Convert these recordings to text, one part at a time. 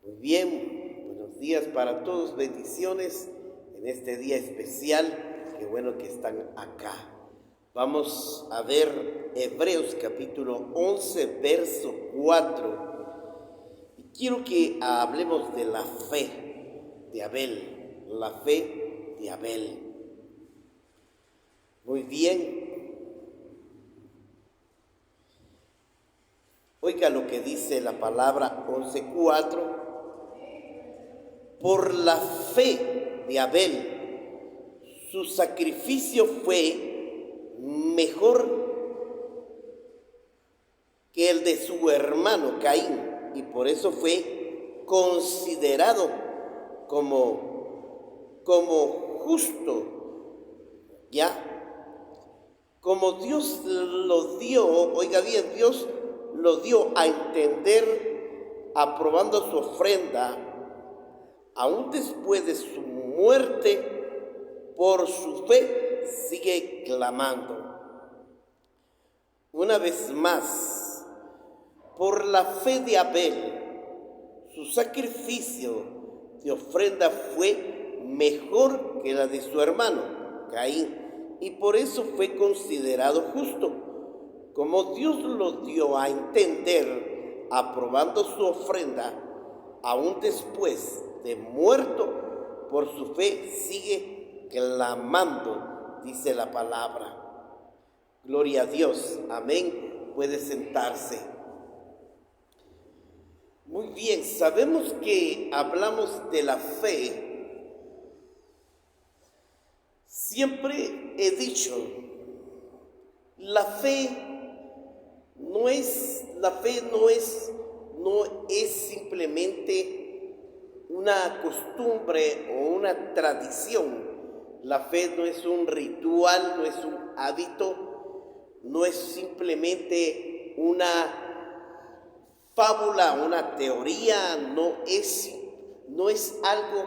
Muy bien, buenos días para todos, bendiciones en este día especial. Qué bueno que están acá. Vamos a ver Hebreos capítulo 11, verso 4. Y quiero que hablemos de la fe de Abel, la fe de Abel. Muy bien. Oiga lo que dice la palabra 11:4. Por la fe de Abel, su sacrificio fue mejor que el de su hermano Caín, y por eso fue considerado como justo, ¿ya? Como Dios lo dio, oiga bien, Dios lo dio a entender aprobando su ofrenda. Aún después de su muerte, por su fe sigue clamando. Una vez más, por la fe de Abel, su sacrificio de ofrenda fue mejor que la de su hermano Caín, y por eso fue considerado justo. Como Dios lo dio a entender aprobando su ofrenda, aún después de muerto, por su fe sigue clamando, dice la palabra. Gloria a Dios, amén. Puede sentarse. Muy bien, sabemos que hablamos de la fe. Siempre he dicho, la fe no es simplemente una costumbre o una tradición. La fe no es un ritual, no es un hábito, no es simplemente una fábula, una teoría, no es algo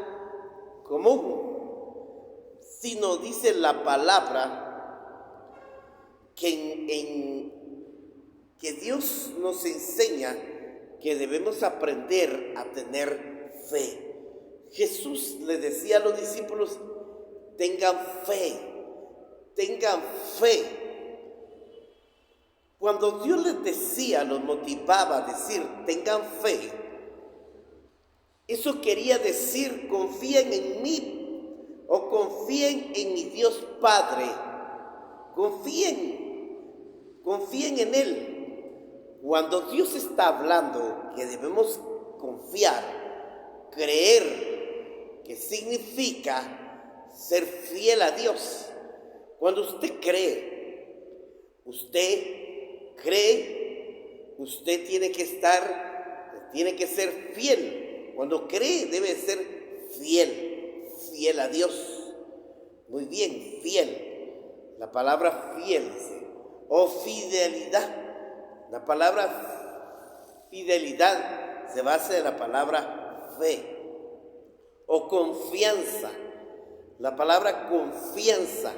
común, sino dice la palabra que Dios nos enseña que debemos aprender a tener fe. Jesús le decía a los discípulos, tengan fe, tengan fe. Cuando Dios les decía, los motivaba a decir, tengan fe, eso quería decir, confíen en mí o confíen en mi Dios Padre, confíen en Él. Cuando Dios está hablando que debemos confiar, creer, que significa ser fiel a Dios. Cuando usted cree, usted tiene que ser fiel. Cuando cree, debe ser fiel a Dios. Muy bien, fiel. La palabra fiel o fidelidad. La palabra fidelidad se basa en la palabra fe o confianza. La palabra confianza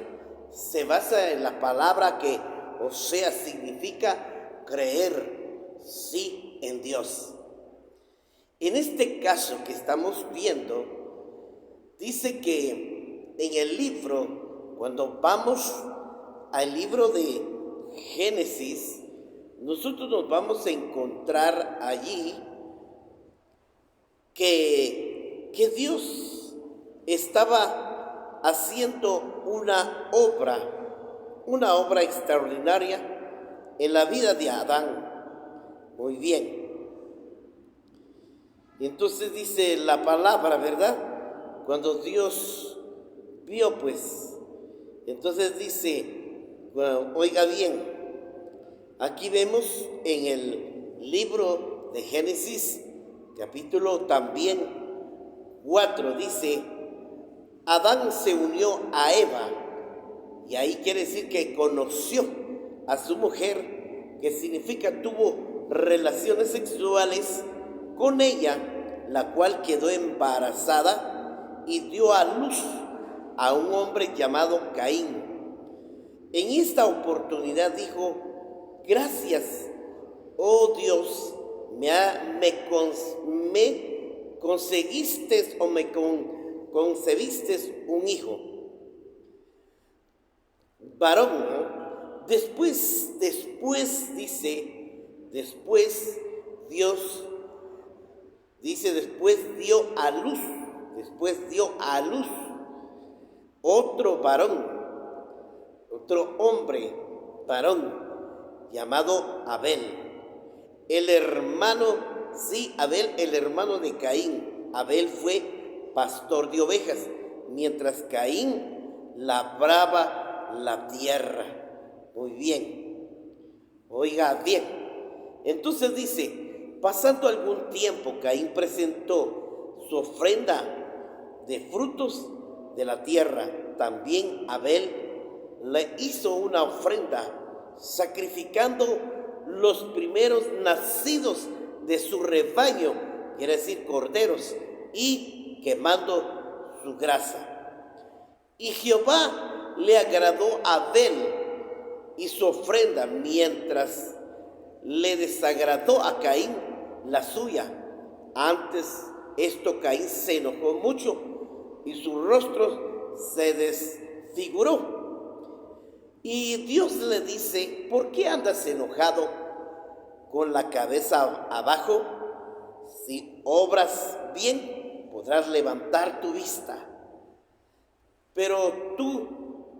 se basa en la palabra que, o sea, significa creer, sí, en Dios. En este caso que estamos viendo, dice que en el libro, cuando vamos al libro de Génesis, nosotros nos vamos a encontrar allí que Dios estaba haciendo una obra extraordinaria en la vida de Adán. Muy bien. Y entonces dice la palabra, ¿verdad? Cuando Dios vio, pues, entonces dice, bueno, oiga bien, aquí vemos en el libro de Génesis, capítulo también 4, dice, Adán se unió a Eva, y ahí quiere decir que conoció a su mujer, que significa tuvo relaciones sexuales con ella, la cual quedó embarazada y dio a luz a un hombre llamado Caín. En esta oportunidad dijo, gracias, oh Dios, me conseguiste o me concebiste un hijo, varón, ¿no? Después Dios dice, después dio a luz otro varón, otro hombre, varón, llamado Abel, el hermano de Caín. Abel fue pastor de ovejas, mientras Caín labraba la tierra. Muy bien, oiga bien. Entonces dice, pasando algún tiempo, Caín presentó su ofrenda de frutos de la tierra. También Abel le hizo una ofrenda, sacrificando los primeros nacidos de su rebaño, quiere decir corderos, y quemando su grasa. Y Jehová le agradó a Abel y su ofrenda, mientras le desagradó a Caín la suya. Antes esto, Caín se enojó mucho y su rostro se desfiguró. Y Dios le dice, ¿por qué andas enojado con la cabeza abajo? Si obras bien, podrás levantar tu vista. Pero tú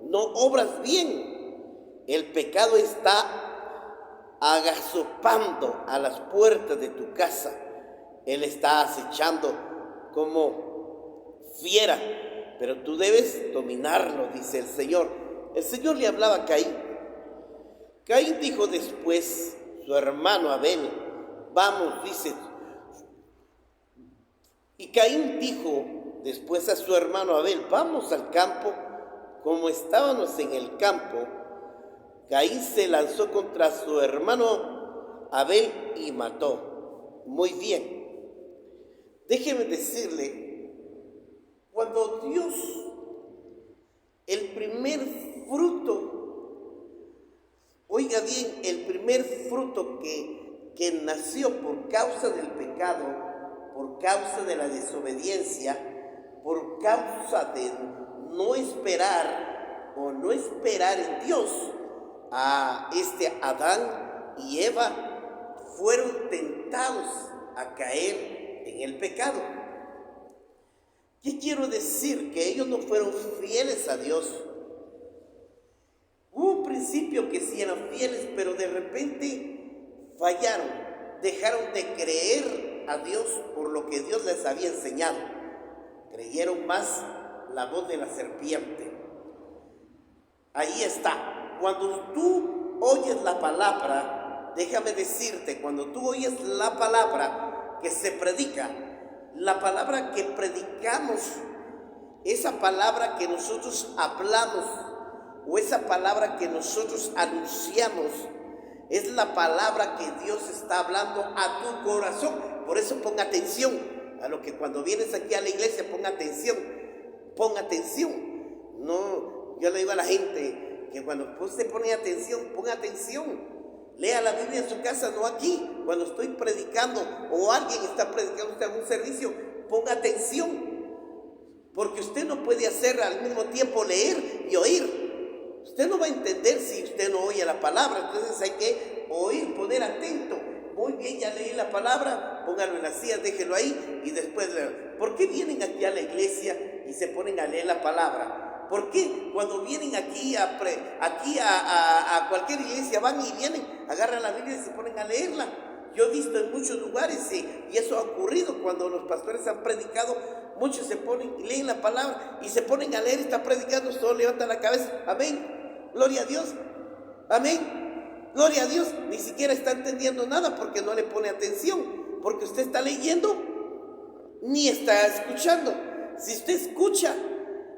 no obras bien. El pecado está agazapando a las puertas de tu casa. Él está acechando como fiera, pero tú debes dominarlo, dice el Señor. El Señor le hablaba a Caín. Caín dijo después, su hermano Abel, vamos, dice. Y Caín dijo después a su hermano Abel, vamos al campo. Como estábamos en el campo, Caín se lanzó contra su hermano Abel y mató. Muy bien. Déjeme decirle, cuando Dios, el primer fruto, oiga bien, el primer fruto que nació por causa del pecado, por causa de la desobediencia, por causa de no esperar en Dios, a Adán y Eva fueron tentados a caer en el pecado. ¿Qué quiero decir? Que ellos no fueron fieles a Dios. Hubo un principio que sí eran fieles, pero de repente fallaron, dejaron de creer a Dios por lo que Dios les había enseñado. Creyeron más la voz de la serpiente. Ahí está. Cuando tú oyes la palabra, déjame decirte, cuando tú oyes la palabra que se predica, la palabra que predicamos, esa palabra que nosotros hablamos o esa palabra que nosotros anunciamos, es la palabra que Dios está hablando a tu corazón. Por eso ponga atención a lo que cuando vienes aquí a la iglesia, ponga atención. No, yo le digo a la gente que cuando usted pone atención, ponga atención. Lea la Biblia en su casa, no aquí. Cuando estoy predicando o alguien está predicando usted en un servicio, ponga atención. Porque usted no puede hacer al mismo tiempo leer y oír. Usted no va a entender si usted no oye la palabra. Entonces hay que oír, poner atento. Muy bien, ya leí la palabra, póngalo en la silla, déjelo ahí y después leer. ¿Por qué vienen aquí a la iglesia y se ponen a leer la palabra? ¿Por qué cuando vienen aquí a cualquier iglesia van y vienen, agarran la Biblia y se ponen a leerla? Yo he visto en muchos lugares y eso ha ocurrido cuando los pastores han predicado. Muchos se ponen y leen la palabra y se ponen a leer, está predicando, solo levantan la cabeza. Amén, gloria a Dios, amén, gloria a Dios. Ni siquiera está entendiendo nada porque no le pone atención, porque usted está leyendo ni está escuchando. Si usted escucha,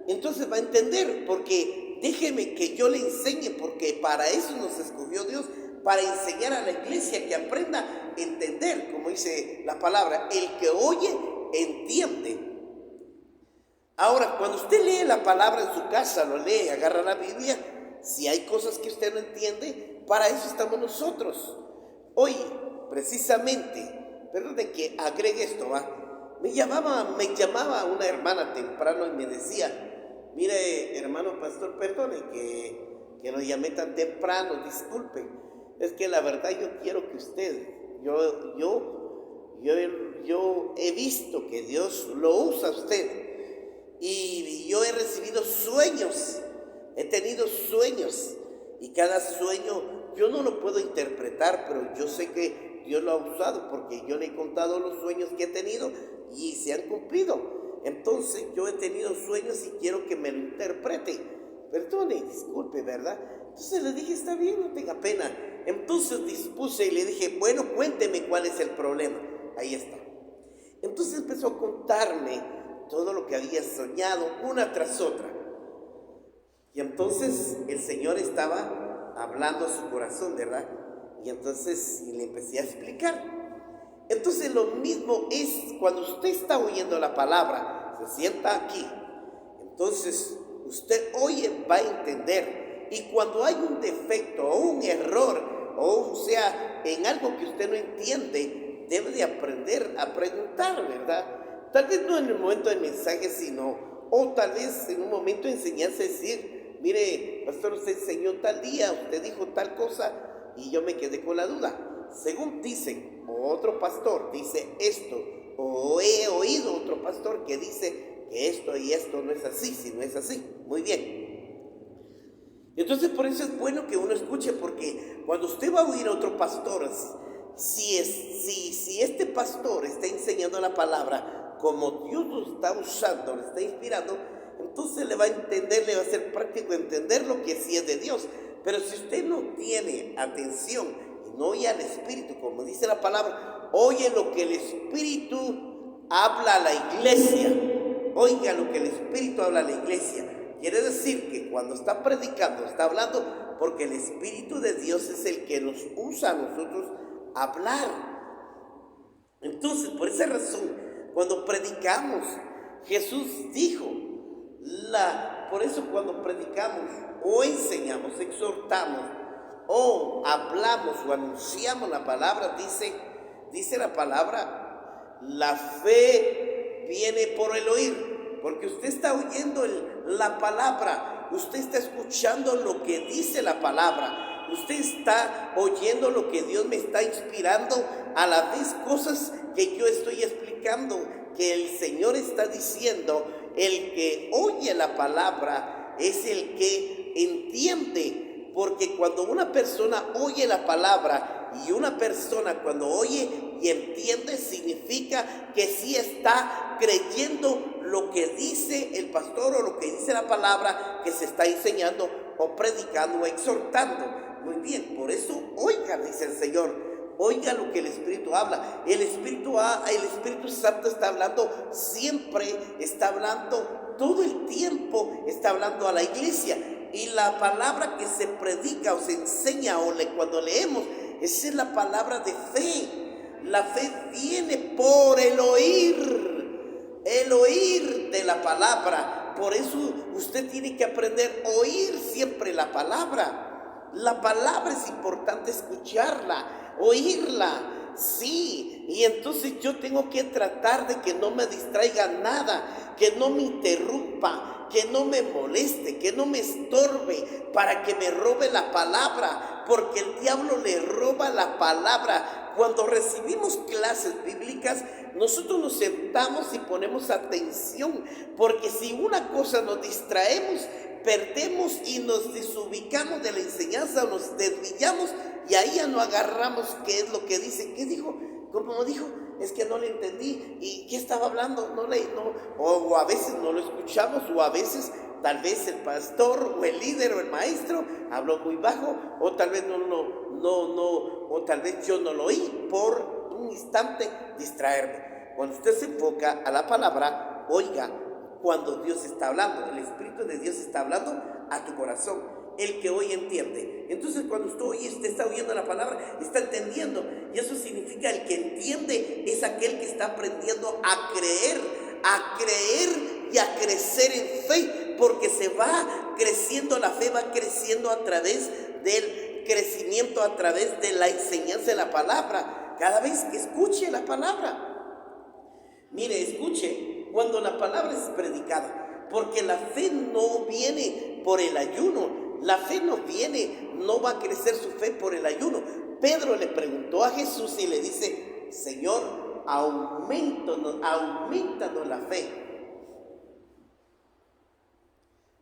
entonces va a entender, porque déjeme que yo le enseñe, porque para eso nos escogió Dios, para enseñar a la iglesia que aprenda a entender, como dice la palabra, el que oye, entiende. Ahora, cuando usted lee la palabra en su casa, lo lee, agarra la Biblia, si hay cosas que usted no entiende, para eso estamos nosotros. Hoy, precisamente, perdón de que agregue esto, Me llamaba una hermana temprano y me decía, mire, hermano pastor, perdone que lo llamé tan temprano, disculpe. Es que la verdad yo quiero que usted, yo he visto que Dios lo usa a usted y yo he recibido sueños, he tenido sueños y cada sueño yo no lo puedo interpretar, pero yo sé que Dios lo ha usado porque yo le he contado los sueños que he tenido y se han cumplido. Entonces yo he tenido sueños y quiero que me lo interprete. Perdone, disculpe, ¿verdad? Entonces le dije, está bien, no tenga pena. Entonces dispuse y le dije, bueno, cuénteme cuál es el problema. Ahí está. Entonces empezó a contarme todo lo que había soñado, una tras otra. Y entonces el Señor estaba hablando a su corazón, ¿verdad? Y entonces le empecé a explicar. Entonces lo mismo es cuando usted está oyendo la palabra, se sienta aquí. Entonces usted oye, va a entender. Y cuando hay un defecto o un error, o sea, en algo que usted no entiende, debe de aprender a preguntar, ¿verdad? Tal vez no en el momento del mensaje, sino, o tal vez en un momento de enseñanza, decir, mire, pastor, usted enseñó tal día, usted dijo tal cosa, y yo me quedé con la duda. Según dicen, otro pastor dice esto, o he oído otro pastor que dice que esto y esto no es así, si no es así. Muy bien. Entonces por eso es bueno que uno escuche, porque cuando usted va a oír a otro pastor, si este pastor está enseñando la palabra como Dios lo está usando, lo está inspirando, entonces le va a entender, le va a ser práctico entender lo que sí es de Dios. Pero si usted no tiene atención y no oye al Espíritu, como dice la palabra, oye lo que el Espíritu habla a la iglesia, oiga lo que el Espíritu habla a la iglesia. Quiere decir que cuando está predicando, está hablando porque el Espíritu de Dios es el que nos usa a nosotros a hablar. Entonces, por esa razón, cuando predicamos, Jesús dijo, por eso cuando predicamos o enseñamos, exhortamos o hablamos o anunciamos la palabra, dice la palabra, la fe viene por el oír. Porque usted está oyendo la palabra, usted está escuchando lo que dice la palabra, usted está oyendo lo que Dios me está inspirando, a la vez cosas que yo estoy explicando, que el Señor está diciendo. El que oye la palabra es el que entiende, porque cuando una persona oye la palabra y una persona cuando oye y entiende, significa que sí está creyendo lo que dice el pastor o lo que dice la palabra que se está enseñando o predicando o exhortando. Muy bien, por eso oiga, dice el Señor, oiga lo que el Espíritu habla. El Espíritu Santo está hablando siempre, está hablando todo el tiempo, está hablando a la iglesia. Y la palabra que se predica o se enseña cuando leemos, esa es la palabra de fe. La fe viene por el oír de la palabra. Por eso usted tiene que aprender a oír siempre la palabra. La palabra es importante escucharla, oírla, sí. Y entonces yo tengo que tratar de que no me distraiga nada, que no me interrumpa, que no me moleste, que no me estorbe para que me robe la palabra, porque el diablo le roba la palabra. Cuando recibimos clases bíblicas, nosotros nos sentamos y ponemos atención, porque si una cosa nos distraemos, perdemos y nos desubicamos de la enseñanza, nos desviamos y ahí ya no agarramos qué es lo que dice. ¿Qué dijo? ¿Cómo dijo? Es que no le entendí. ¿Y qué estaba hablando? O a veces no lo escuchamos, o a veces tal vez el pastor o el líder o el maestro habló muy bajo, o tal vez o tal vez yo no lo oí por un instante distraerme. Cuando usted se enfoca a la palabra, oiga cuando Dios está hablando, el Espíritu de Dios está hablando a tu corazón. El que oye entiende. Entonces cuando usted oye, usted está oyendo la palabra, está entendiendo. Y eso significa el que entiende es aquel que está aprendiendo a creer y a crecer en fe, porque se va creciendo, la fe va creciendo a través del crecimiento, a través de la enseñanza de la palabra. Cada vez que escuche la palabra, mire, cuando la palabra es predicada, porque la fe no viene por el ayuno, la fe no va a crecer su fe por el ayuno. Pedro le preguntó a Jesús y le dice: Señor, aumentanos la fe.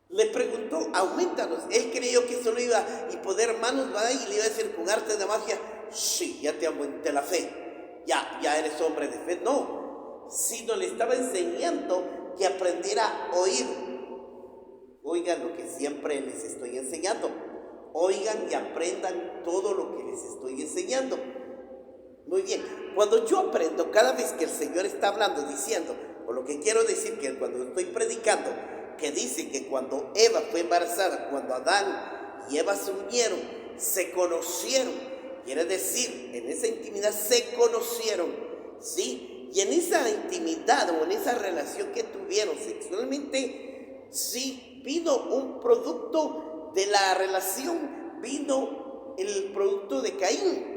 Le preguntó: aumentanos. Él creyó que solo iba a poner manos, ¿verdad? Y le iba a decir con arte de magia: sí, ya te aumenté la fe, ya eres hombre de fe. No, sino le estaba enseñando que aprendiera a oír. Oigan lo que siempre les estoy enseñando. Oigan y aprendan todo lo que les estoy enseñando. Muy bien, cuando yo aprendo, cada vez que el Señor está hablando, diciendo, o lo que quiero decir que cuando estoy predicando, que dice que cuando Eva fue embarazada, cuando Adán y Eva se unieron, se conocieron, quiere decir, en esa intimidad se conocieron, ¿sí? Y en esa intimidad o en esa relación que tuvieron sexualmente, sí, vino un producto de la relación, vino el producto de Caín,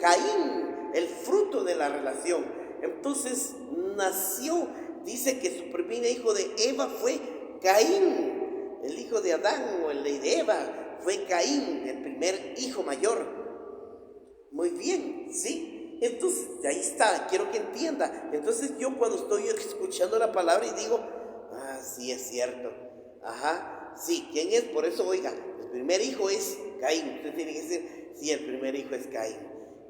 el fruto de la relación. Entonces nació, dice que su primer hijo de Eva fue Caín. El hijo de Adán o el de Eva fue Caín, el primer hijo mayor. Muy bien, ¿sí? Entonces, ahí está, quiero que entienda. Entonces yo cuando estoy escuchando la palabra y digo: sí, es cierto. Ajá, sí, ¿quién es? Por eso, oiga, el primer hijo es Caín. Usted tiene que decir: sí, el primer hijo es Caín.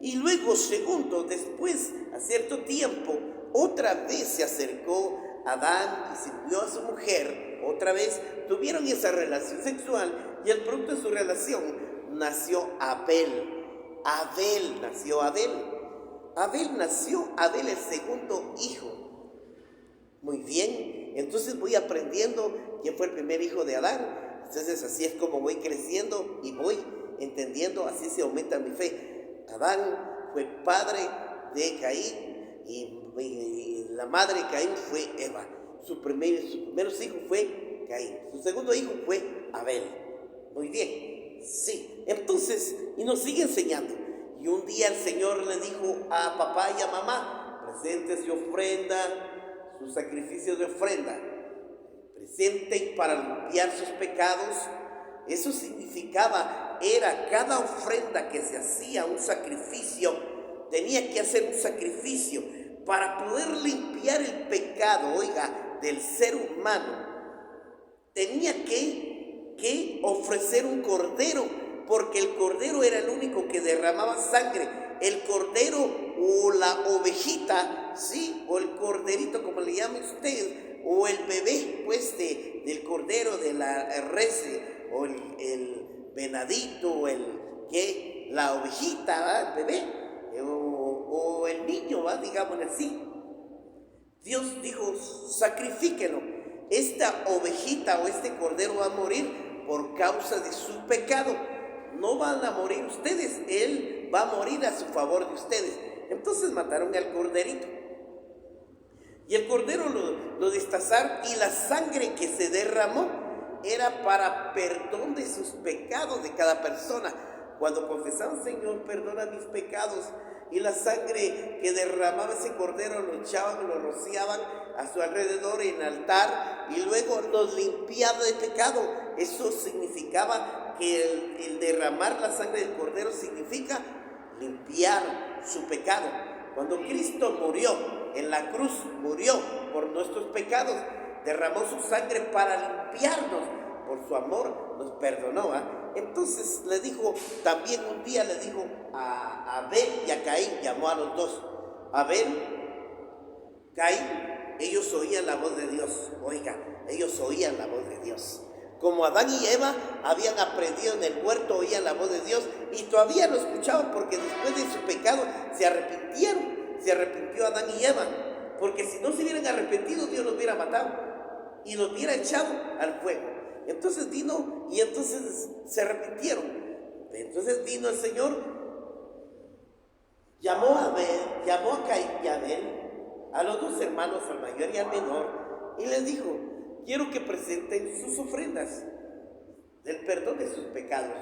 Y luego, segundo, después, a cierto tiempo, otra vez se acercó Adán y sirvió a su mujer. Otra vez tuvieron esa relación sexual y el producto de su relación nació Abel. Abel nació el segundo hijo. Muy bien, entonces voy aprendiendo quién fue el primer hijo de Adán. Entonces así es como voy creciendo y voy entendiendo, así se aumenta mi fe. Adán fue padre de Caín y la madre de Caín fue Eva. Sus primeros hijos fue Caín. Su segundo hijo fue Abel. Muy bien, sí. Entonces, y nos sigue enseñando. Y un día el Señor le dijo a papá y a mamá: presenten su ofrenda, su sacrificio de ofrenda. Presenten para limpiar sus pecados. Eso significaba, era cada ofrenda que se hacía, un sacrificio, tenía que hacer un sacrificio para poder limpiar el pecado, oiga, del ser humano. Tenía que ofrecer un cordero, porque el cordero era el único que derramaba sangre. El cordero o la ovejita, ¿sí? O el corderito, como le llame usted, o el bebé, pues, del cordero, de la res, o el venadito, o la ovejita, ¿va? El bebé, o el niño, ¿va? Digámosle así. Dios dijo: sacrifíquenlo. Esta ovejita o este cordero va a morir por causa de su pecado. No van a morir ustedes, Él va a morir a su favor de ustedes. Entonces mataron al corderito. Y el cordero lo destazaron, y la sangre que se derramó era para perdón de sus pecados de cada persona. Cuando confesaban: Señor, perdona mis pecados, y la sangre que derramaba ese cordero lo echaban, lo rociaban a su alrededor en el altar, y luego los limpiaba de pecado. Eso significaba que el derramar la sangre del cordero significa limpiar su pecado. Cuando Cristo murió en la cruz, murió por nuestros pecados, derramó su sangre para limpiarnos. Por su amor nos perdonó, ¿eh? Entonces le dijo, también un día le dijo a Abel y a Caín, llamó a los dos. Abel, Caín, ellos oían la voz de Dios. Oiga, ellos oían la voz de Dios. Como Adán y Eva habían aprendido en el huerto, oían la voz de Dios, y todavía lo escuchaban, porque después de su pecado se arrepintieron. Se arrepintió Adán y Eva, porque si no se hubieran arrepentido, Dios los hubiera matado y los hubiera echado al fuego. Entonces vino, y entonces se arrepintieron. Entonces vino el Señor, llamó a Caín y a Abel, a los dos hermanos, al mayor y al menor, y les dijo: quiero que presenten sus ofrendas del perdón de sus pecados,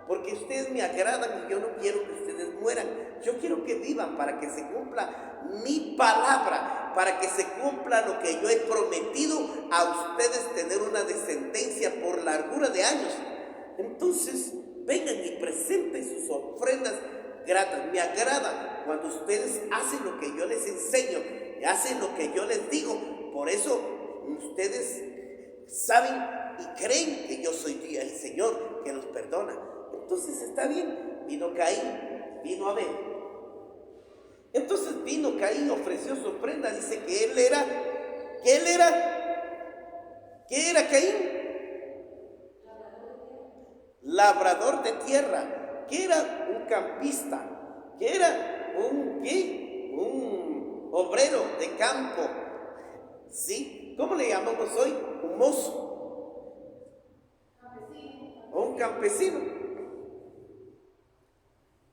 porque ustedes me agradan y yo no quiero que ustedes mueran. Yo quiero que vivan para que se cumpla mi palabra, para que se cumpla lo que yo he prometido a ustedes, tener una descendencia por largura de años. Entonces, vengan y presenten sus ofrendas gratas. Me agrada cuando ustedes hacen lo que yo les enseño, hacen lo que yo les digo. Por eso ustedes saben y creen que yo soy el Señor que los perdona. Entonces está bien. Vino Caín, vino Abel. Entonces vino Caín, ofreció su ofrenda. Dice que él era, ¿qué era Caín? Labrador de tierra. Que era un campista. Que era un obrero de campo. ¿Sí? ¿Cómo le llamamos hoy? Un mozo. O un campesino.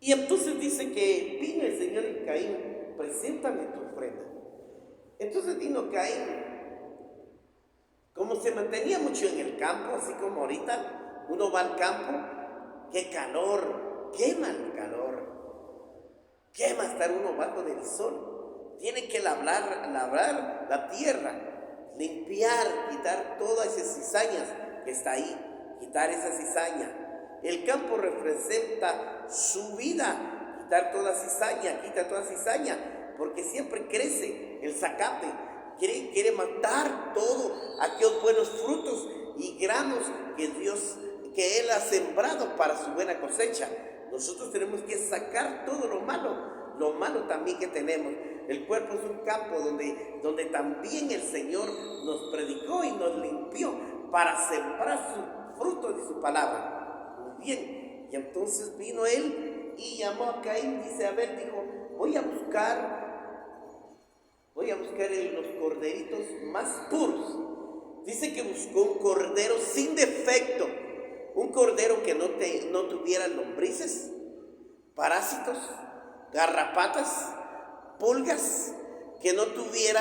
Y entonces dice que vino el Señor y Caín, preséntame tu ofrenda. Entonces vino Caín, como se mantenía mucho en el campo, así como ahorita uno va al campo, qué calor, quema el calor, quema estar uno bajo del sol. Tiene que labrar la tierra, limpiar, quitar todas esas cizañas que está ahí, quitar esa cizaña. El campo representa su vida, quitar toda cizaña, quita toda cizaña, porque siempre crece el zacate, quiere matar todo aquellos buenos frutos y granos que Él ha sembrado para su buena cosecha. Nosotros tenemos que sacar todo lo malo también que tenemos. El cuerpo es un campo donde también el Señor nos predicó y nos limpió para sembrar su fruto de su palabra. Bien, y entonces vino él y llamó a Caín, dice Abel, dijo, voy a buscar los corderitos más puros. Dice que buscó un cordero sin defecto, un cordero que no tuviera lombrices, parásitos, garrapatas, pulgas, que no tuviera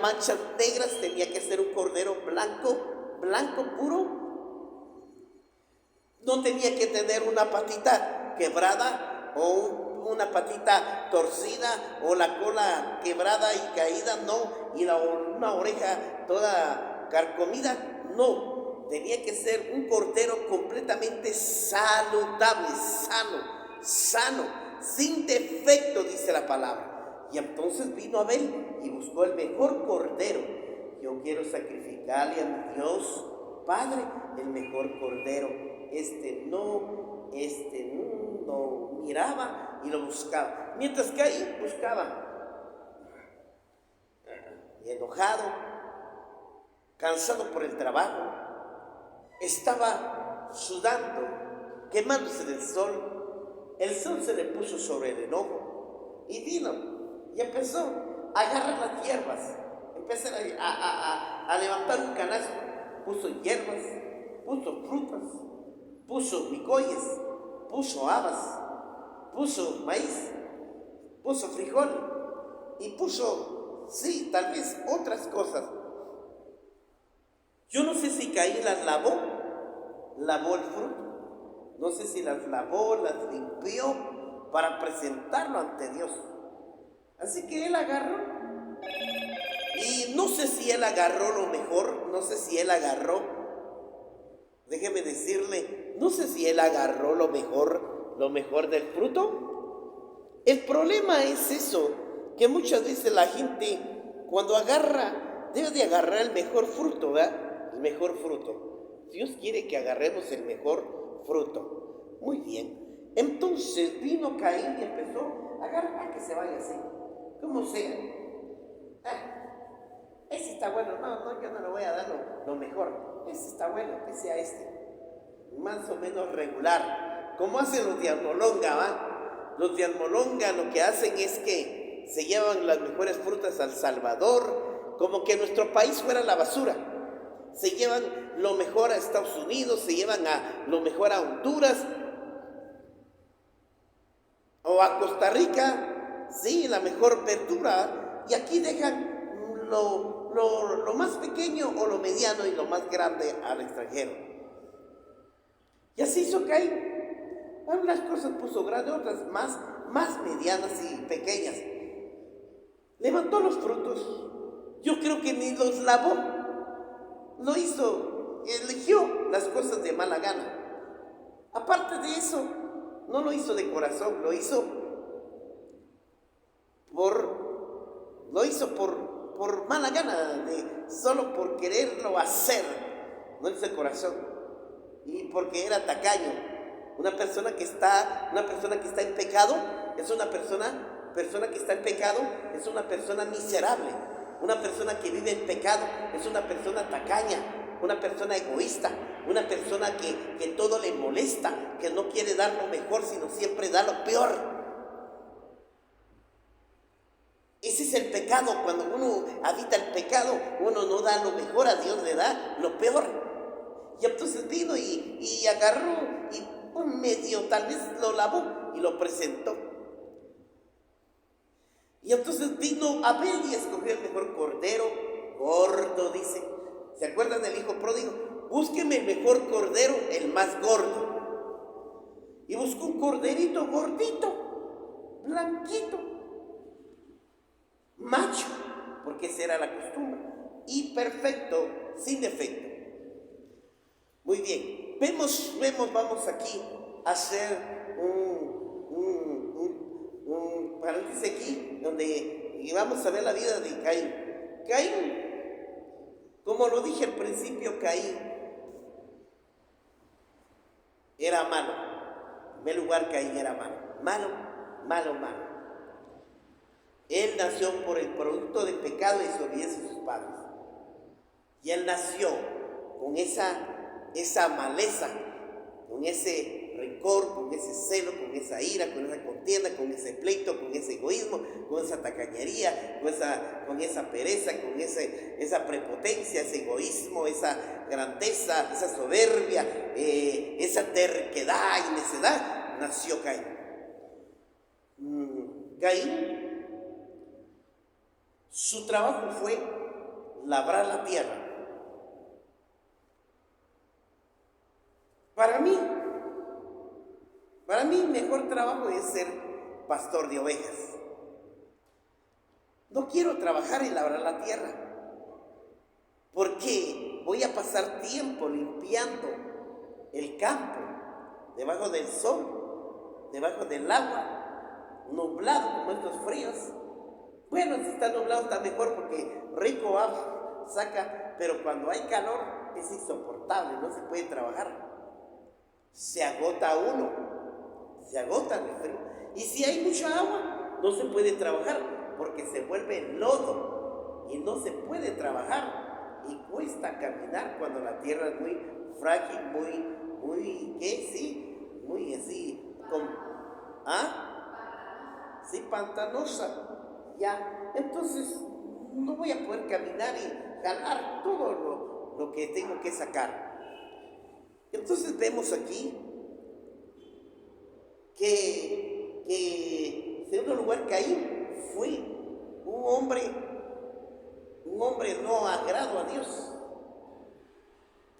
manchas negras. Tenía que ser un cordero blanco puro. No tenía que tener una patita quebrada o una patita torcida o la cola quebrada y caída, no, y una oreja toda carcomida, no. Tenía que ser un cordero completamente saludable, sano, sin defecto, dice la palabra. Y entonces vino Abel y buscó el mejor cordero. Yo quiero sacrificarle a mi Dios Padre el mejor cordero. No miraba y lo buscaba. Mientras que ahí buscaba, enojado, cansado por el trabajo, estaba sudando, quemándose del sol. El sol se le puso sobre el enojo y vino y empezó a agarrar las hierbas, empezó a levantar un canasto, puso hierbas, puso frutas, puso micoyes, puso habas, puso maíz, puso frijol y puso, sí, tal vez otras cosas. Yo no sé si Caín las lavó el fruto, no sé si las lavó, las limpió para presentarlo ante Dios. Así que él agarró, y no sé si él agarró lo mejor, déjeme decirle, no sé si él agarró lo mejor del fruto. El problema es eso, que muchas veces la gente cuando agarra, debe de agarrar el mejor fruto, ¿verdad? El mejor fruto. Dios quiere que agarremos el mejor fruto. Muy bien. Entonces vino Caín y empezó a agarrar, que se vaya así, como sea. Ese está bueno, no, yo no le voy a dar lo mejor. Ese está bueno, que sea más o menos regular, como hacen los de Almolonga, ¿va? Los de Almolonga lo que hacen es que se llevan las mejores frutas al Salvador, como que nuestro país fuera la basura. Se llevan lo mejor a Estados Unidos, se llevan lo mejor a Honduras o a Costa Rica, sí, la mejor verdura, y aquí dejan lo más pequeño o lo mediano y lo más grande al extranjero. Y así hizo Caín. Algunas cosas puso grandes, otras más más medianas y pequeñas. Levantó los frutos. Yo creo que ni los lavó. Lo hizo, eligió las cosas de mala gana. Aparte de eso, no lo hizo de corazón, lo hizo por mala gana, solo por quererlo hacer. No hizo de corazón. Y porque era tacaño. Una persona que está en pecado es una persona que está en pecado es una persona miserable. Una persona que vive en pecado es una persona tacaña, una persona egoísta, una persona que todo le molesta, que no quiere dar lo mejor, sino siempre da lo peor. Ese es el pecado. Cuando uno habita el pecado, uno no da lo mejor a Dios, le da lo peor. Y entonces vino y agarró y un medio tal vez lo lavó y lo presentó. Y entonces vino Abel y escogió el mejor cordero, gordo, dice. ¿Se acuerdan del hijo pródigo? Búsqueme el mejor cordero, el más gordo. Y buscó un corderito gordito, blanquito, macho, porque esa era la costumbre. Y perfecto, sin defecto. Muy bien, vamos aquí a hacer un paréntesis aquí, donde vamos a ver la vida de Caín. Caín, como lo dije al principio, Caín era malo. En primer lugar, Caín era malo. Él nació por el producto del pecado y desobediencia a sus padres. Y él nació con esa maleza, con ese rencor, con ese celo, con esa ira, con esa contienda, con ese pleito, con ese egoísmo, con esa tacañería, con esa pereza, con esa prepotencia, ese egoísmo, esa grandeza, esa soberbia, esa terquedad y necedad, nació Caín. Caín, su trabajo fue labrar la tierra. Para mí, mejor trabajo es ser pastor de ovejas. No quiero trabajar en labrar la tierra, porque voy a pasar tiempo limpiando el campo, debajo del sol, debajo del agua, nublado como estos fríos. Bueno, si está nublado está mejor porque rico saca, pero cuando hay calor es insoportable, no se puede trabajar. Se agota el frío. Y si hay mucha agua, no se puede trabajar porque se vuelve lodo y no se puede trabajar. Y cuesta caminar cuando la tierra es muy frágil, muy así, sí, pantanosa. Ya, entonces no voy a poder caminar y jalar todo lo que tengo que sacar. Entonces vemos aquí que en segundo lugar, Caín fue un hombre no agrado a Dios,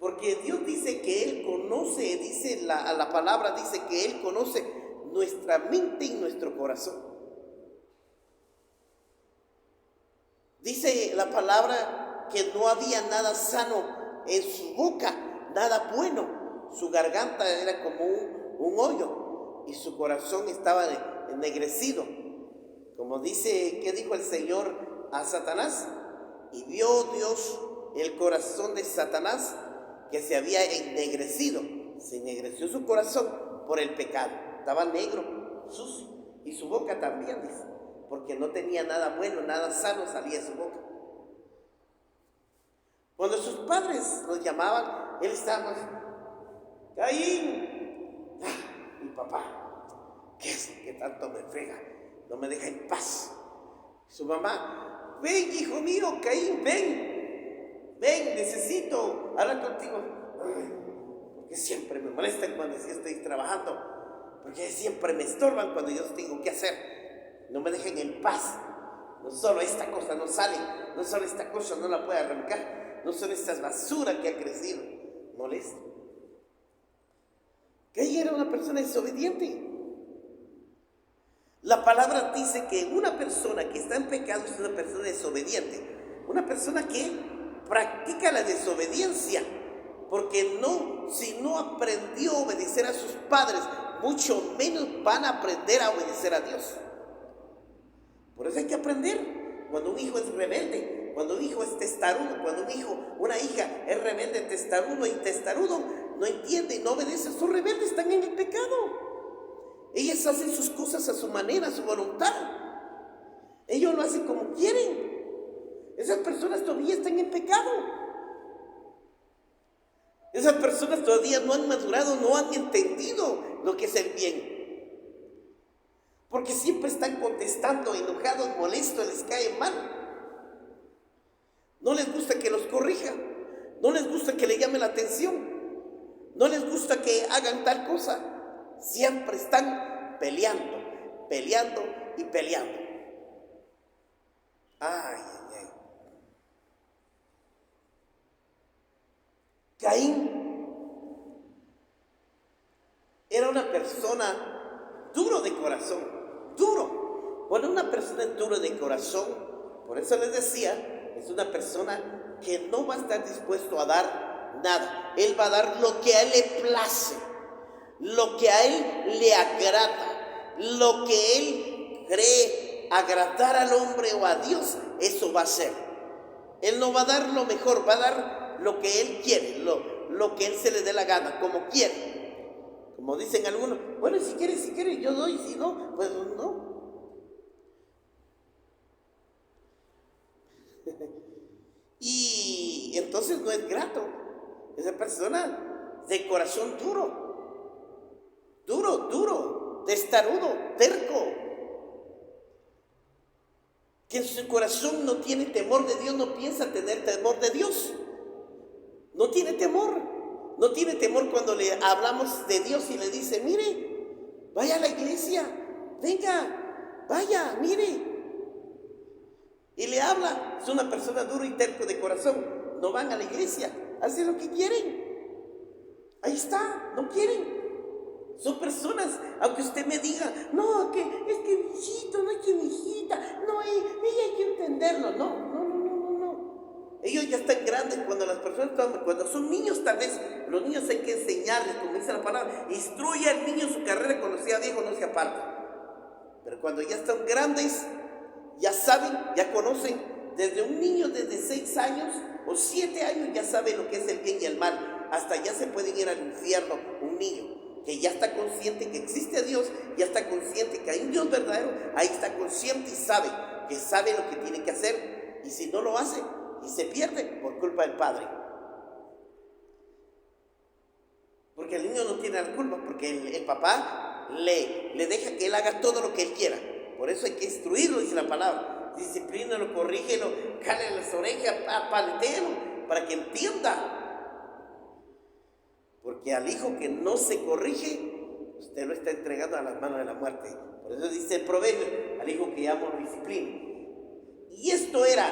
porque Dios dice que Él conoce, dice la palabra dice que Él conoce nuestra mente y nuestro corazón. Dice la palabra que no había nada sano en su boca, nada bueno. Su garganta era como un hoyo y su corazón estaba ennegrecido. Como dice, ¿qué dijo el Señor a Satanás? Y vio Dios el corazón de Satanás que se había ennegrecido. Se ennegreció su corazón por el pecado. Estaba negro, sucio. Y su boca también, dice, porque no tenía nada bueno, nada sano salía de su boca. Cuando sus padres los llamaban, él estaba: Caín, mi papá, ¿qué es que tanto me frega? No me deja en paz. Su mamá: ven, hijo mío, Caín, ven, necesito hablar contigo. Porque siempre me molestan cuando yo estoy trabajando, porque siempre me estorban cuando yo tengo que hacer. No me dejen en paz. No solo esta cosa no sale, no solo esta cosa no la puedo arrancar, no solo esta basura que ha crecido. Molesto. Caín era una persona desobediente. La palabra dice que una persona que está en pecado es una persona desobediente, una persona que practica la desobediencia, porque si no aprendió a obedecer a sus padres, mucho menos van a aprender a obedecer a Dios. Por eso hay que aprender. Cuando un hijo es rebelde, cuando un hijo es testarudo, cuando una hija es rebelde, testarudo y testarudo, no entiende y no obedece, son rebeldes, están en el pecado. Ellas hacen sus cosas a su manera, a su voluntad. Ellos lo hacen como quieren. Esas personas todavía están en pecado. Esas personas todavía no han madurado, no han entendido lo que es el bien. Porque siempre están contestando, enojados, molestos, les cae mal. No les gusta que los corrija. No les gusta que le llame la atención. No les gusta que hagan tal cosa. Siempre están peleando, peleando y peleando. Ay, ay, ay. Caín era una persona duro de corazón, duro. Cuando una persona es duro de corazón, por eso les decía, es una persona que no va a estar dispuesto a dar nada. Él va a dar lo que a él le place, lo que a él le agrada, lo que él cree agradar al hombre o a Dios, eso va a ser. Él no va a dar lo mejor, va a dar lo que él quiere, lo que él se le dé la gana, como quiere. Como dicen algunos, bueno, si quiere, yo doy, si no, pues no. Y entonces no es grato. Esa persona de corazón duro, testarudo, terco, que en su corazón no tiene temor de Dios, no piensa tener temor de Dios. No tiene temor cuando le hablamos de Dios y le dice, mire, vaya a la iglesia, venga, vaya, mire. Y le habla, es una persona duro y terco de corazón, no van a la iglesia, hacen lo que quieren. Ahí está, no quieren. Son personas, aunque usted me diga, no, es que mijito, no hay que mijita, no, ella hay que entenderlo. No. Ellos ya están grandes cuando las personas, cuando son niños tal vez, los niños hay que enseñarles, como dice la palabra, instruye al niño en su carrera, cuando sea viejo no se aparta. Pero cuando ya están grandes, ya saben, ya conocen, desde un niño desde 6 años o 7 años ya sabe lo que es el bien y el mal. Hasta ya se pueden ir al infierno un niño que ya está consciente que existe Dios, ya está consciente que hay un Dios verdadero, ahí está consciente y sabe lo que tiene que hacer, y si no lo hace, y se pierde por culpa del padre. Porque el niño no tiene la culpa, porque el papá le deja que él haga todo lo que él quiera. Por eso hay que instruirlo, dice la palabra. Disciplínalo, corrígelo, cale las orejas, paletéelo, para que entienda. Porque al hijo que no se corrige, usted lo está entregando a las manos de la muerte. Por eso dice el proverbio, al hijo que amo lo disciplino. Y esto era,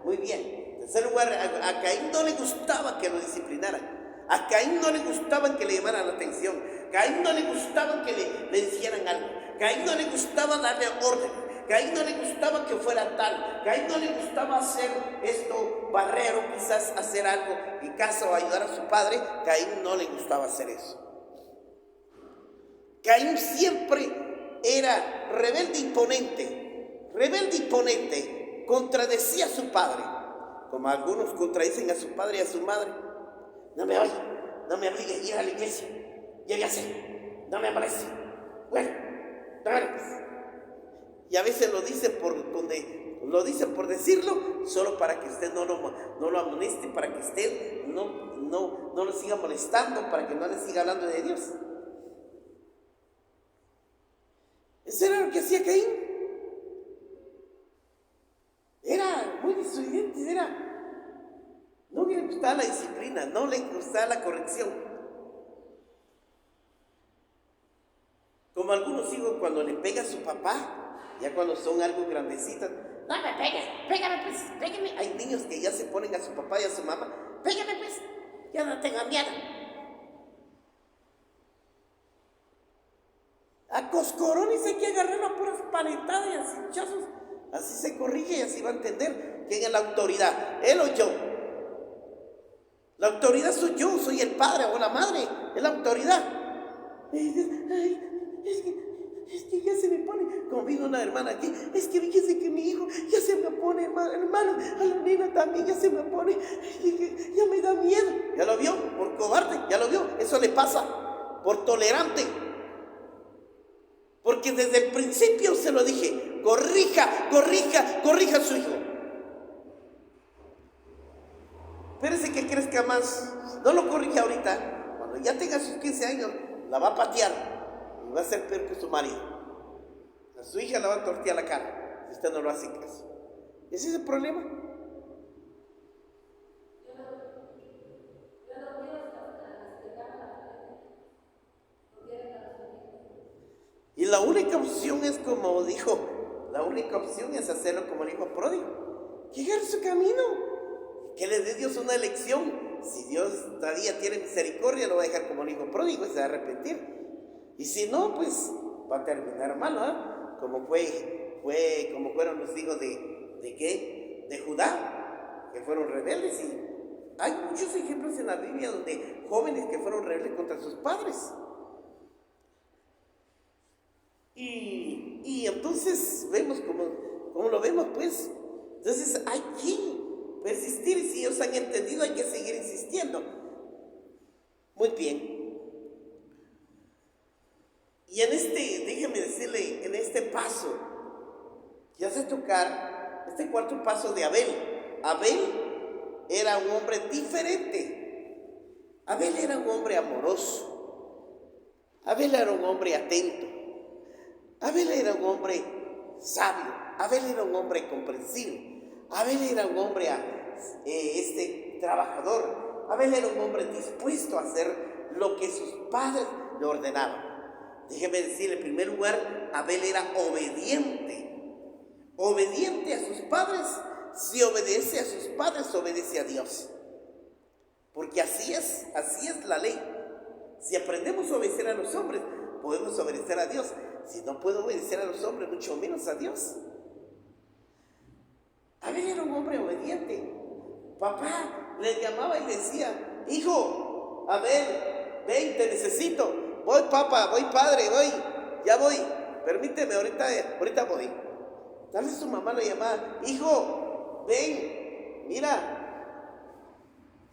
muy bien. En tercer lugar, a Caín no le gustaba que lo disciplinaran. A Caín no le gustaba que le llamaran la atención. A Caín no le gustaba que le hicieran algo. A Caín no le gustaba darle orden. A Caín no le gustaba que fuera tal. A Caín no le gustaba hacer esto, barrero, quizás hacer algo en casa o ayudar a su padre. A Caín no le gustaba hacer eso. Caín siempre era rebelde e imponente, contradecía a su padre, como algunos contradicen a su padre y a su madre. No me obligue a ir a la iglesia, ya voy a hacer, no me parece. Bueno, dale pues. Y a veces lo dicen por decirlo, solo para que usted no lo amoneste, para que usted no lo siga molestando, para que no le siga hablando de Dios. Eso era lo que hacía Caín. Era muy desobediente, no le gustaba la disciplina, no le gustaba la corrección. Como algunos hijos cuando le pega a su papá, ya cuando son algo grandecitos, no me pegues, pégame pues, pégame. Hay niños que ya se ponen a su papá y a su mamá, pégame pues, ya no tenga miedo. a coscorones hay que agarrarlo a puras paletadas y a cinchazos. Así se corrige y así va a entender quién es la autoridad, él o yo. La autoridad soy yo, soy el padre o la madre, es la autoridad. Ay, es que ya se me pone, como vino una hermana aquí, es que fíjese que mi hijo ya se me pone, hermano, a la nena también ya se me pone, ya me da miedo. ¿Ya lo vio? Por cobarde, ya lo vio, eso le pasa, por tolerante. Porque desde el principio se lo dije, corrija a su hijo. Espérese que crezca más, no lo corrija ahorita, cuando ya tenga sus 15 años, la va a patear y va a ser peor que su marido. A su hija la va a tortear la cara, si usted no lo hace caso. ¿Ese es el problema? Y la única opción es como dijo, la única opción es hacerlo como el hijo pródigo, llegar a su camino. Que le dé Dios una elección. Si Dios todavía tiene misericordia, lo va a dejar como el hijo pródigo y se va a arrepentir. Y si no, pues va a terminar mal, ¿no? Como fueron los hijos de Judá, que fueron rebeldes. Y hay muchos ejemplos en la Biblia donde jóvenes que fueron rebeldes contra sus padres. Y entonces vemos como lo vemos, pues. Entonces hay que persistir, y si ellos han entendido hay que seguir insistiendo. Muy bien. Y déjeme decirle, en este paso que hace tocar, este cuarto paso de Abel. Abel era un hombre diferente. Abel era un hombre amoroso. Abel era un hombre atento. Abel era un hombre sabio. Abel era un hombre comprensivo. Abel era un hombre trabajador. Abel era un hombre dispuesto a hacer lo que sus padres le ordenaban. Déjeme decir, en primer lugar, Abel era obediente. Obediente a sus padres. Si obedece a sus padres, obedece a Dios. Porque así es la ley. Si aprendemos a obedecer a los hombres, podemos obedecer a Dios. Si no puedo obedecer a los hombres, mucho menos a Dios. Abel era un hombre obediente. Papá le llamaba y decía: hijo, Abel, ven, te necesito. Voy, papá, voy, padre, voy, ya voy. Permíteme, ahorita voy. Tal vez su mamá lo llamaba: hijo, ven, mira,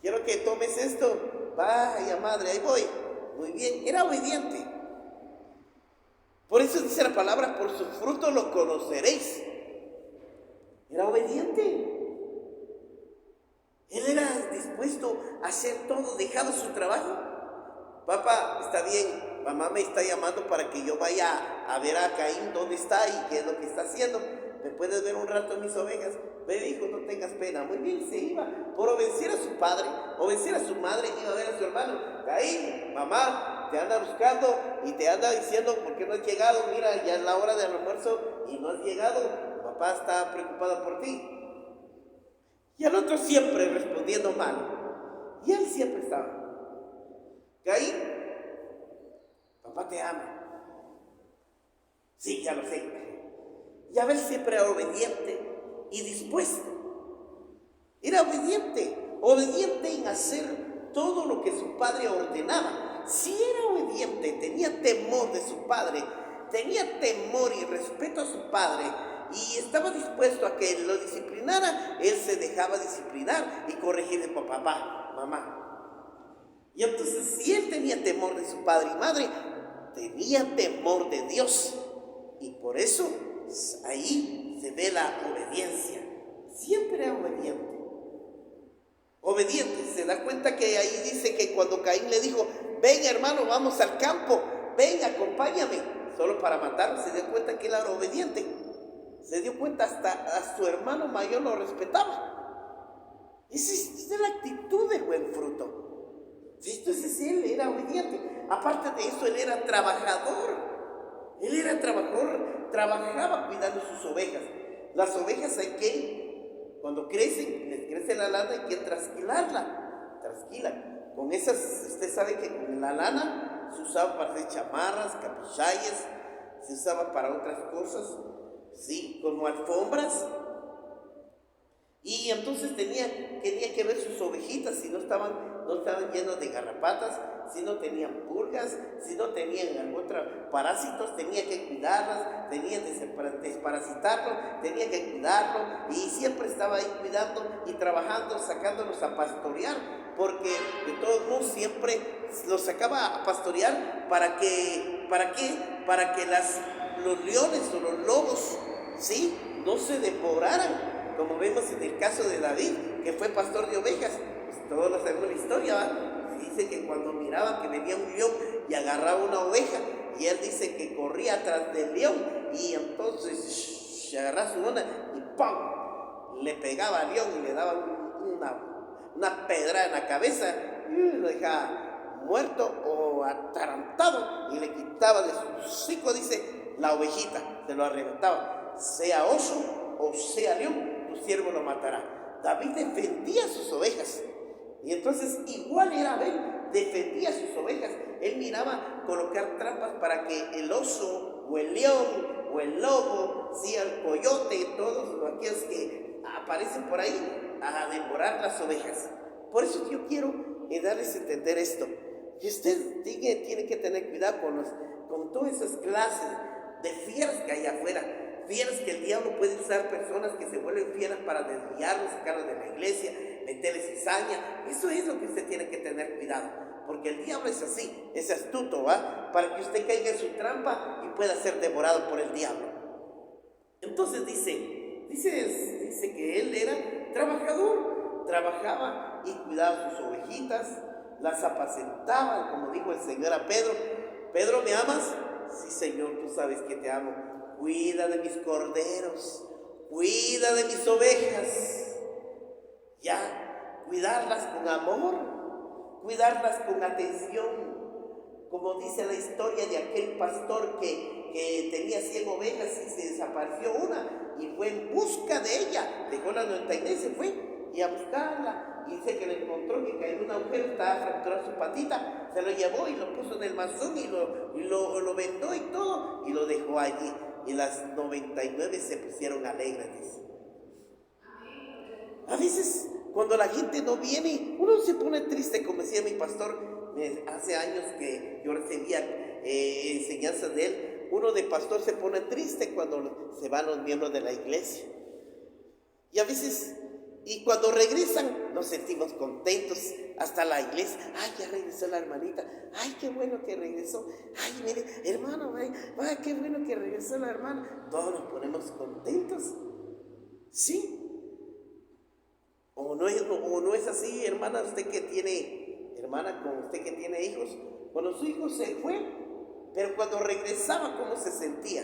quiero que tomes esto. Vaya madre, ahí voy. Muy bien, era obediente. Por eso dice la palabra: por sus frutos lo conoceréis. Era obediente. Él era dispuesto a hacer todo, dejado su trabajo. Papá, está bien, mamá me está llamando para que yo vaya a ver a Caín dónde está y qué es lo que está haciendo. ¿Me puedes ver un rato mis ovejas? Ve, hijo, no tengas pena. Muy bien, se iba. Por obedecer a su padre, obedecer a su madre, iba a ver a su hermano. Caín, mamá te anda buscando y te anda diciendo: ¿por qué no has llegado? Mira, ya es la hora del almuerzo y no has llegado. Papá está preocupado por ti. Y al otro siempre respondiendo mal. Y él siempre estaba: Caín, papá te ama. Sí, ya lo sé. Y Abel siempre era obediente y dispuesto. Era obediente en hacer todo lo que su padre ordenaba. Si era obediente, tenía temor de su padre, tenía temor y respeto a su padre, y estaba dispuesto a que lo disciplinara, él se dejaba disciplinar y corregir por papá, mamá. Y entonces, si él tenía temor de su padre y madre, tenía temor de Dios. Y por eso ahí se ve la obediencia. Siempre era obediente. Obediente. Se da cuenta que ahí dice que cuando Caín le dijo: ven, hermano, vamos al campo, ven, acompáñame, solo para matarlo, se dio cuenta que él era obediente. Se dio cuenta, hasta a su hermano mayor lo respetaba. Esa es la actitud del buen fruto. Entonces él era obediente. Aparte de eso, él era trabajador. Trabajaba cuidando sus ovejas. Las ovejas hay que, cuando crecen, les crece la lana, hay que trasquilarla. Con esas, usted sabe que con la lana se usaba para hacer chamarras, capuchayas, se usaba para otras cosas, sí, como alfombras. Y entonces tenía que ver sus ovejitas si no estaban llenas de garrapatas, si no tenían pulgas, si no tenían otros parásitos, tenía que cuidarlas, tenía que desparasitarlo, tenía que cuidarlo, y siempre estaba ahí cuidando y trabajando, sacándolos a pastorear, porque de todos modos siempre los sacaba a pastorear para que los leones o los lobos, ¿sí?, no se devoraran, como vemos en el caso de David, que fue pastor de ovejas. Pues todos lo sabemos la historia, ¿va? Dice que cuando miraba que venía un león y agarraba una oveja, y él dice que corría atrás del león, y entonces se agarraba su onda y ¡pum!, le pegaba al león y le daba una pedrada en la cabeza, y lo dejaba muerto o atarantado, y le quitaba de su hocico, dice, la ovejita, se lo arrebataba, sea oso o sea león, tu siervo lo matará. David defendía sus ovejas, y entonces igual era Abel, defendía sus ovejas. Él miraba colocar trampas para que el oso o el león o el lobo, sí, el coyote, todos aquellos que aparecen por ahí a devorar las ovejas. Por eso yo quiero darles a entender esto, que usted tiene que tener cuidado con todas esas clases de fieras que hay afuera. Fieras que el diablo puede usar, personas que se vuelven fieras para desviarlos, sacarlos de la iglesia, meterles cizaña. Eso es lo que usted tiene que tener cuidado, porque el diablo es así, es astuto, ¿va?, para que usted caiga en su trampa y pueda ser devorado por el diablo. Entonces dice que él era trabajador, trabajaba y cuidaba sus ovejitas, las apacentaba, como dijo el Señor a Pedro: Pedro, ¿me amas? Sí, Señor, tú sabes que te amo. Cuida de mis corderos, cuida de mis ovejas. Ya, cuidarlas con amor, cuidarlas con atención. Como dice la historia de aquel pastor que tenía 100 ovejas y se desapareció una, y fue en busca de ella, dejó las 99, se fue y a buscarla, y dice que le encontró, que cayó en un agujero, estaba fracturada su patita, se lo llevó y lo puso en el mazón y lo vendó y todo, y lo dejó allí, y las 99 se pusieron alegres, dice. A veces cuando la gente no viene, uno se pone triste, como decía mi pastor, hace años que yo recibía enseñanzas de él. Uno de pastor se pone triste cuando se van los miembros de la iglesia, y a veces, y cuando regresan, nos sentimos contentos, hasta la iglesia. Ay, ya regresó la hermanita, ay, qué bueno que regresó, ay, mire, hermano, ay, qué bueno que regresó la hermana. Todos nos ponemos contentos, ¿sí? O no es así, hermana, usted que tiene hijos, cuando su hijo se fue, pero cuando regresaba, ¿cómo se sentía?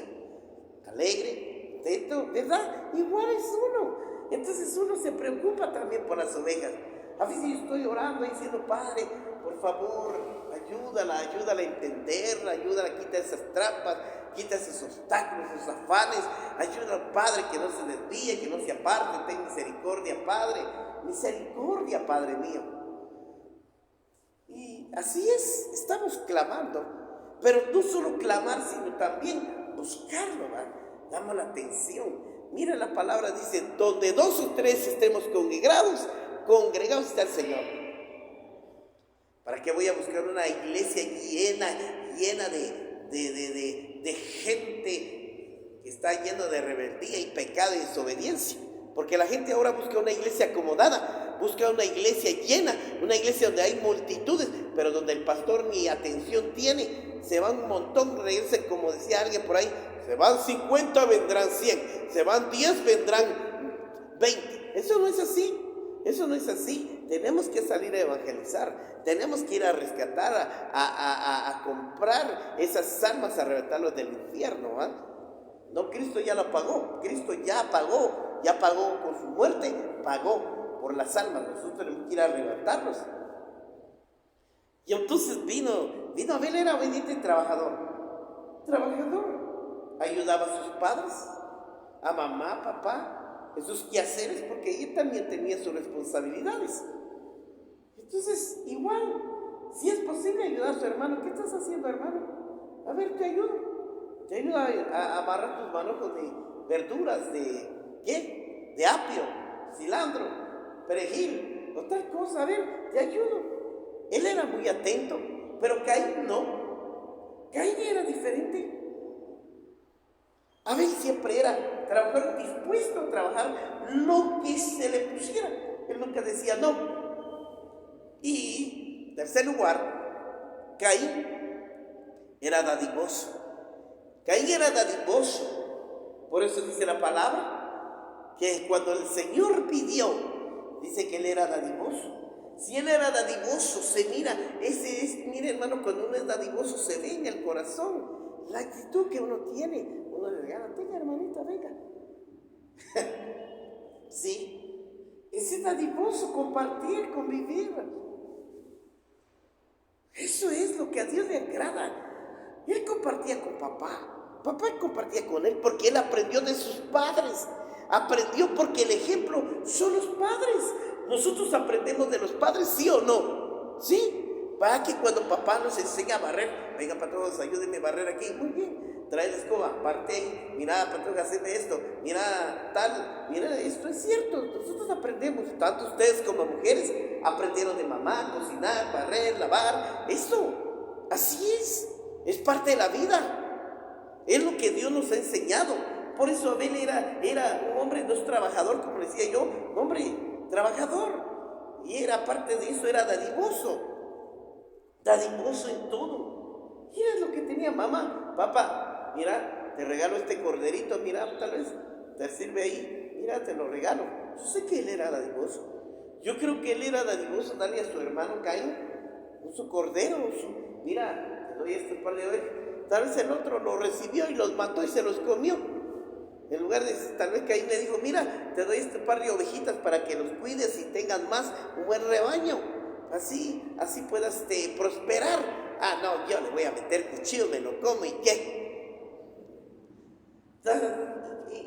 Alegre, contento, ¿verdad? Igual es uno. Entonces uno se preocupa también por las ovejas. A veces yo estoy orando y diciendo: Padre, por favor, ayúdala a entenderla, ayúdala, quita esas trampas, quita esos obstáculos, esos afanes. Ayúdala, Padre, que no se desvíe, que no se aparte. Ten misericordia, Padre. Misericordia, Padre mío. Y así es, estamos clamando. Pero no solo clamar, sino también buscarlo, ¿verdad? Damos la atención. Mira, la palabra dice: donde 2 o 3 estemos congregados está el Señor. ¿Para qué voy a buscar una iglesia llena de gente que está llena de rebeldía y pecado y desobediencia? Porque la gente ahora busca una iglesia acomodada, busca una iglesia llena, una iglesia donde hay multitudes, pero donde el pastor ni atención tiene. Se van un montón, regresan, como decía alguien por ahí: se van 50, vendrán 100, se van 10, vendrán 20. Eso no es así, eso no es así. Tenemos que salir a evangelizar, tenemos que ir a rescatar, a comprar esas almas, a arrebatarlos del infierno, ¿eh? No, Cristo ya lo pagó, Cristo ya pagó con su muerte, pagó por las almas. Nosotros tenemos que ir a arrebatarlos. Y entonces vino Abel, era obediente y trabajador, ayudaba a sus padres, a mamá, papá, en sus quehaceres, porque él también tenía sus responsabilidades. Entonces, igual, si es posible ayudar a su hermano. ¿Qué estás haciendo, hermano? A ver, te ayudo. Te ayuda a amarrar tus manojos de verduras, de ¿qué? De apio, cilantro, perejil, otra cosa, a ver, te ayudo. Él era muy atento, pero Caín no. Caín era diferente. Abel siempre era trabajador, dispuesto a trabajar lo que se le pusiera. Él nunca decía no. Y, en tercer lugar, Caín era dadivoso. Caín era dadivoso. Por eso dice la palabra que cuando el Señor pidió, dice que él era dadivoso. Si él era dadivoso, se mira, mira hermano, cuando uno es dadivoso se ve en el corazón la actitud que uno tiene. Uno le regala, venga hermanita, venga. Sí, ese dadivoso, compartir, convivir. Eso es lo que a Dios le agrada. Él compartía con papá. Papá compartía con él porque él aprendió de sus padres. Aprendió porque el ejemplo son los padres. Nosotros aprendemos de los padres, ¿sí o no? ¿Sí? Para que cuando papá nos enseña a barrer, venga patrón, ayúdenme a barrer aquí. Muy bien, trae la escoba, parte ahí. Mira, patrón, haceme esto. Mira, tal. Mira, esto es cierto. Nosotros aprendemos. Tanto ustedes como mujeres aprendieron de mamá, cocinar, barrer, lavar. Eso, así es. Es parte de la vida. Es lo que Dios nos ha enseñado. Por eso Abel era un hombre, no es trabajador, como decía yo, un hombre trabajador. Y era parte de eso, era dadivoso. Dadivoso en todo. Y era lo que tenía mamá. Papá, mira, te regalo este corderito, mira, tal vez te sirve ahí. Mira, te lo regalo. Yo sé que él era dadivoso. Yo creo que él era dadivoso darle a su hermano Caín su cordero. Mira, te doy este par de ovejas. Tal vez el otro lo recibió y los mató y se los comió. En lugar de, tal vez Caín le dijo, mira, te doy este par de ovejitas para que los cuides y tengas más, un buen rebaño. Así puedas prosperar. Ah, no, yo le voy a meter cuchillo, me lo como y qué.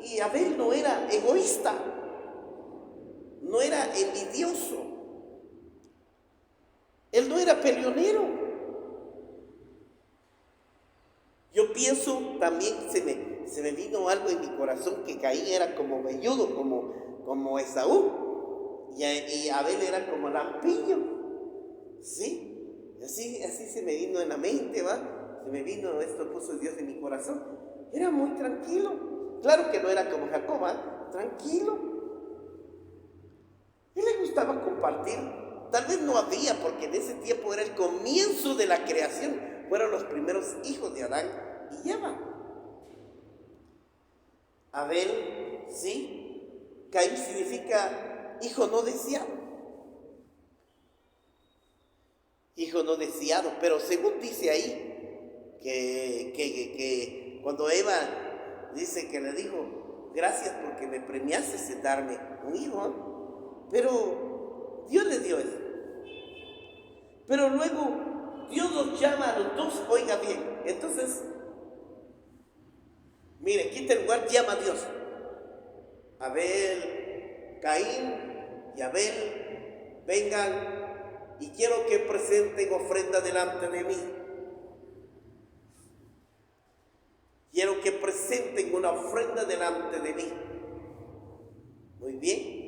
Y Abel no era egoísta, no era envidioso, él no era peleonero. Yo pienso, también se me vino algo en mi corazón, que Caín era como velludo, como Esaú, y Abel era como lampiño, ¿sí? Así se me vino en la mente, ¿va? Se me vino, esto puso Dios en mi corazón. Era muy tranquilo, claro que no era como Jacob, ¿va? Tranquilo. A él le gustaba compartir, tal vez no había, porque en ese tiempo era el comienzo de la creación, fueron los primeros hijos de Adán y Eva. Abel, ¿sí? Caín significa hijo no deseado. Hijo no deseado, pero según dice ahí, que cuando Eva dice que le dijo, gracias porque me premiaste en darme un hijo, pero Dios le dio eso. Pero luego Dios los llama a los dos, oiga bien, entonces, mire, quita el lugar, llama a Dios. Abel, Caín y Abel, vengan y quiero que presenten ofrenda delante de mí. Quiero que presenten una ofrenda delante de mí. Muy bien.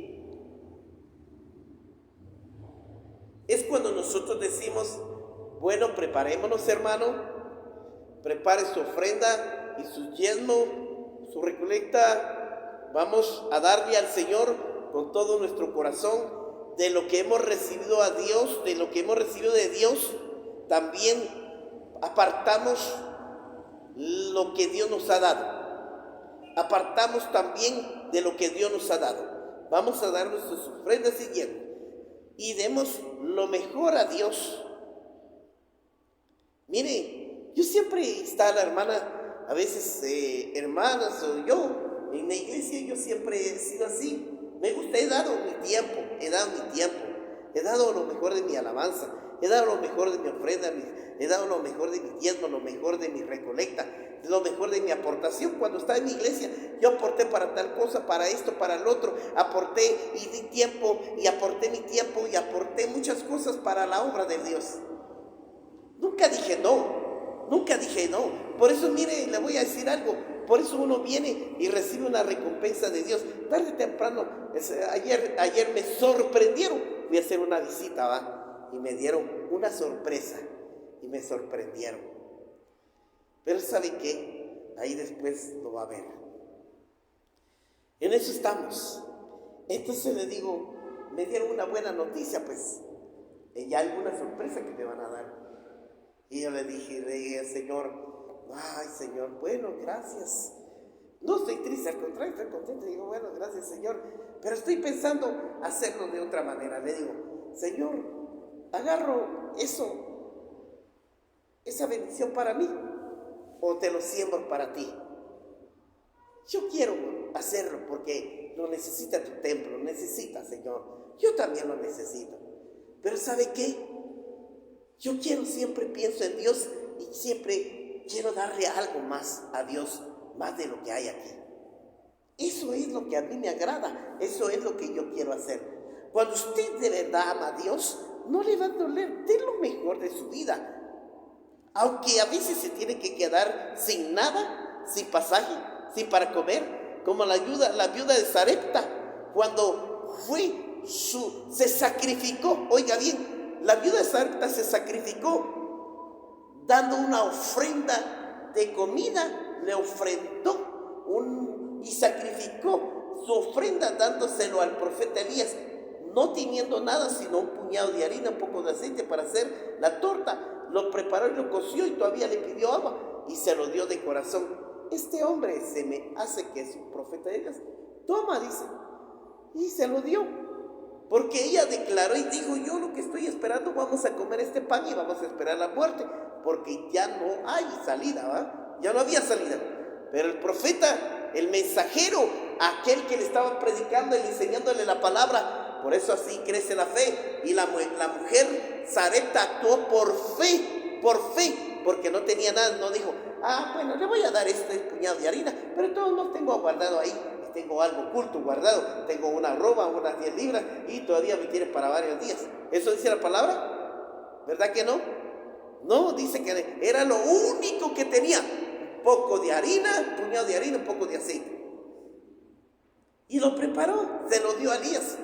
Es cuando nosotros decimos, bueno, preparémonos, hermano, prepare su ofrenda y su diezmo, su recolecta. Vamos a darle al Señor con todo nuestro corazón de lo que hemos recibido a Dios, de lo que hemos recibido de Dios. También apartamos lo que Dios nos ha dado. Apartamos también de lo que Dios nos ha dado. Vamos a dar nuestras ofrendas y diezmo y demos lo mejor a Dios. Mire, yo siempre está la hermana, a veces hermanas o yo, en la iglesia yo siempre he sido así. Me gusta, he dado mi tiempo, he dado lo mejor de mi alabanza, he dado lo mejor de mi ofrenda, he dado lo mejor de mi diezmo, lo mejor de mi recolecta, lo mejor de mi aportación. Cuando estaba en mi iglesia, yo aporté para tal cosa, para esto, para el otro, aporté y di tiempo, y aporté mi tiempo, y aporté muchas cosas para la obra de Dios. Nunca dije no, nunca dije no. Por eso, mire, le voy a decir algo. Por eso uno viene y recibe una recompensa de Dios. Tarde o temprano, ayer me sorprendieron. Fui a hacer una visita, ¿va? Y me dieron una sorpresa. Y me sorprendieron. Pero ¿sabe qué? Ahí después lo va a ver. En eso estamos. Entonces le digo, me dieron una buena noticia, pues. Ya alguna sorpresa que me van a dar. Y yo le dije al Señor, ay, Señor, bueno, gracias. No estoy triste, al contrario, estoy contento. Digo, bueno, gracias, Señor. Pero estoy pensando hacerlo de otra manera. Le digo, Señor, agarro esa bendición para mí, o te lo siembro para ti. Yo quiero hacerlo porque lo necesita tu templo, lo necesita, Señor. Yo también lo necesito. Pero ¿sabe qué? Yo siempre pienso en Dios y siempre quiero darle algo más a Dios, más de lo que hay aquí. Eso es lo que a mí me agrada, eso es lo que yo quiero hacer. Cuando usted de verdad ama a Dios, no le va a doler, dé lo mejor de su vida. Aunque a veces se tiene que quedar sin nada, sin pasaje, sin para comer, como la viuda de Sarepta, cuando se sacrificó, oiga bien, la viuda de Sarepta se sacrificó dando una ofrenda de comida, le ofrendó y sacrificó su ofrenda dándoselo al profeta Elías, no teniendo nada sino un puñado de harina, un poco de aceite para hacer la torta. Lo preparó y lo coció y todavía le pidió agua y se lo dio de corazón. Este hombre se me hace que es un profeta Elías. Toma, dice, y se lo dio. Porque ella declaró y dijo, yo lo que estoy esperando, vamos a comer este pan y vamos a esperar la muerte, porque ya no hay salida, ¿va? Ya no había salida. Pero el profeta, el mensajero, aquel que le estaba predicando y enseñándole la palabra, por eso así crece la fe. Y la mujer Sarepta actuó por fe, porque no tenía nada, no dijo, bueno, le voy a dar este puñado de harina, pero todos no tengo guardado ahí. Tengo algo oculto guardado, tengo una ropa, unas 10 libras y todavía me tiene para varios días. ¿Eso dice la palabra? ¿Verdad que no? No, dice que era lo único que tenía. Un poco de harina, un puñado de harina, un poco de aceite. Y lo preparó, se lo dio a Elías.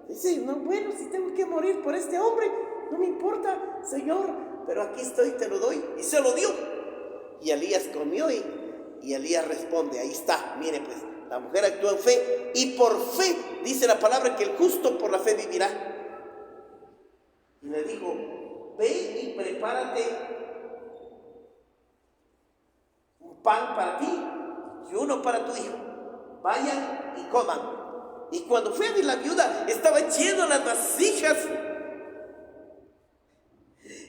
Dice, no, bueno, si tengo que morir por este hombre, no me importa, Señor, pero aquí estoy, te lo doy. Y se lo dio. Y Elías comió y Elías responde, ahí está, mire pues. La mujer actuó en fe y por fe, dice la palabra, que el justo por la fe vivirá. Y le dijo, ve y prepárate un pan para ti y uno para tu hijo. Vayan y coman. Y cuando fue a ver la viuda, estaba lleno las vasijas.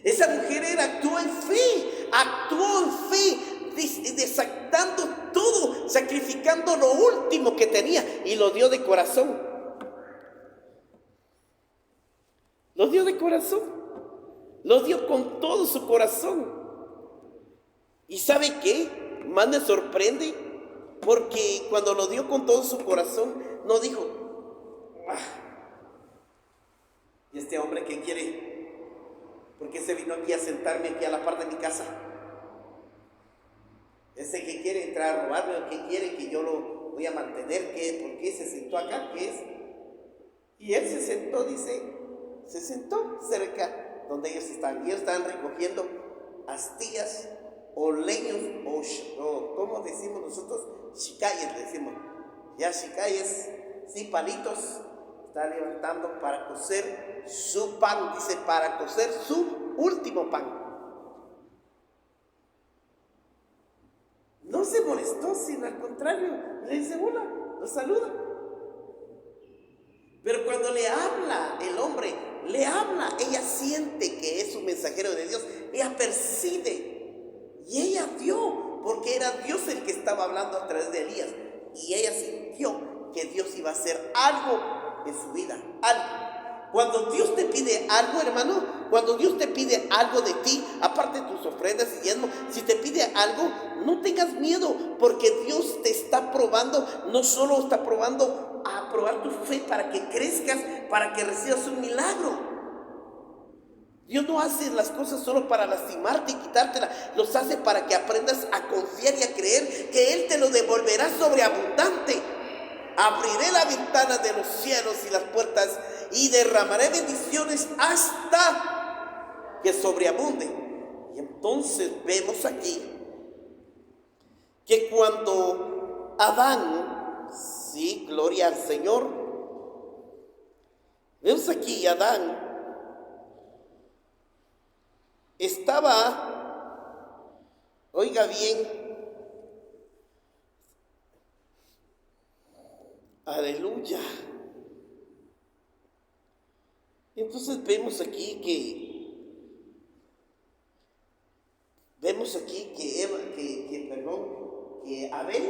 Esa mujer actuó en fe, desactando todo, sacrificando lo último que tenía y lo dio de corazón. Lo dio de corazón, lo dio con todo su corazón. ¿Y sabe qué? Más me sorprende porque cuando lo dio con todo su corazón, no dijo, ¿y este hombre qué quiere? ¿Por qué se vino aquí a sentarme aquí a la par de mi casa? Ese que quiere entrar a robarme, o que quiere que yo lo voy a mantener, ¿qué? ¿Por qué se sentó acá? ¿Qué es? Y él se sentó, dice, se sentó cerca donde ellos estaban. Y ellos estaban recogiendo astillas o leños, o ¿cómo decimos nosotros? Chicayes, decimos. Ya chicayes, sí, palitos. Está levantando para cocer su pan, dice, para cocer su último pan. No se molestó, sino al contrario, le dice hola, lo saluda. Pero cuando le habla el hombre, ella siente que es un mensajero de Dios, ella percibe y ella dio, porque era Dios el que estaba hablando a través de Elías, y ella sintió que Dios iba a hacer algo en su vida, algo. Cuando Dios te pide algo, hermano, cuando Dios te pide algo de ti, aparte de tus ofrendas y diezmos, si te pide algo, no tengas miedo, porque Dios te está probando, no solo está probando a probar tu fe para que crezcas, para que recibas un milagro. Dios no hace las cosas solo para lastimarte y quitártela, los hace para que aprendas a confiar y a creer que Él te lo devolverá sobreabundante. Abriré la ventana de los cielos y las puertas y derramaré bendiciones hasta que sobreabunde. Y entonces vemos aquí que cuando Adán, sí, gloria al Señor, vemos aquí Adán estaba, oiga bien, aleluya. Entonces vemos aquí que Abel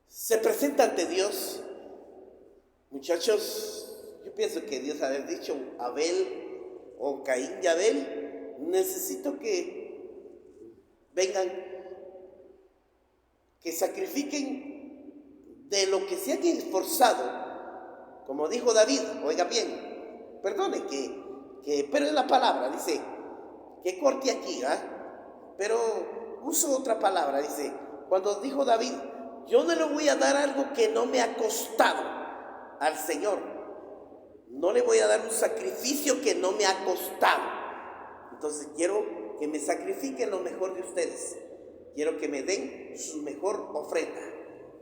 se presenta ante Dios. Muchachos, yo pienso que Dios haber dicho Abel o Caín y Abel, necesito que vengan, que sacrifiquen de lo que se han esforzado. Como dijo David, oiga bien, perdone pero es la palabra, dice, que corte aquí, pero uso otra palabra, dice, cuando dijo David, yo no le voy a dar algo que no me ha costado al Señor, no le voy a dar un sacrificio que no me ha costado. Entonces quiero que me sacrifiquen lo mejor de ustedes, quiero que me den su mejor ofrenda.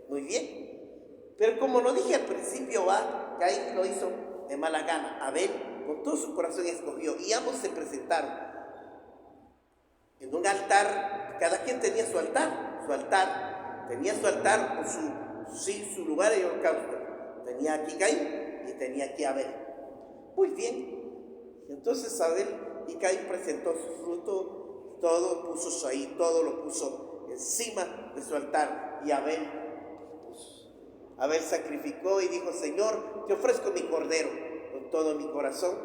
Muy bien, pero como lo dije al principio, Caín lo hizo de mala gana, Abel con todo su corazón escogió, y ambos se presentaron en un altar. Cada quien tenía su altar, tenía su altar con su lugar de holocausto. Tenía aquí Caín y tenía aquí Abel. Muy bien, entonces Abel y Caín presentó su fruto, todo puso ahí, todo lo puso encima de su altar, y Abel sacrificó y dijo, Señor, te ofrezco mi cordero con todo mi corazón.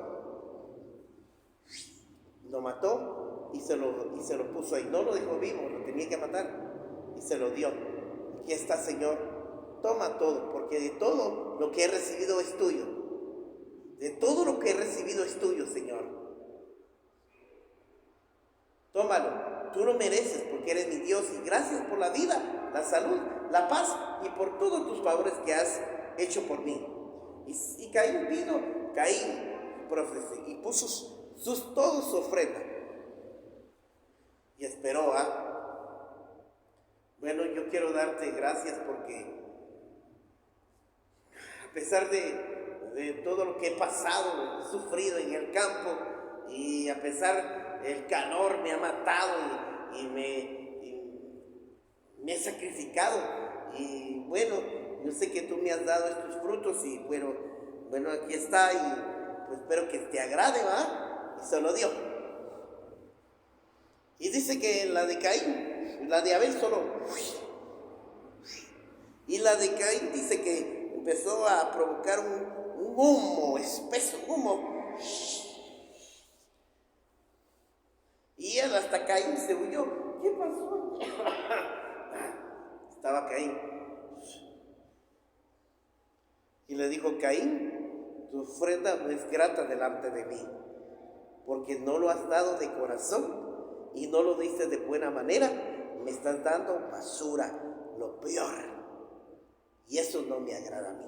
Lo mató y se lo puso ahí, no lo dejó vivo, lo tenía que matar y se lo dio. Aquí está, Señor, toma todo, porque de todo lo que he recibido es tuyo. De todo lo que he recibido es tuyo, Señor. Tómalo, tú lo mereces porque eres mi Dios, y gracias por la vida, la salud, la paz y por todos tus favores que has hecho por mí. Y Caín vino, y puso toda su ofrenda y esperó. Bueno, yo quiero darte gracias porque a pesar de todo lo que he pasado, he sufrido en el campo, y a pesar del calor me ha matado y me he sacrificado, y bueno, yo sé que tú me has dado estos frutos, y bueno, aquí está, y pues espero que te agrade, y se lo dio. Y dice que la de Caín, la de Abel solo, y la de Caín dice que empezó a provocar un humo, espeso humo, y él hasta Caín se huyó. ¿Qué pasó? Estaba Caín. Y le dijo, Caín, tu ofrenda no es grata delante de mí, porque no lo has dado de corazón y no lo diste de buena manera. Me estás dando basura, lo peor. Y eso no me agrada a mí.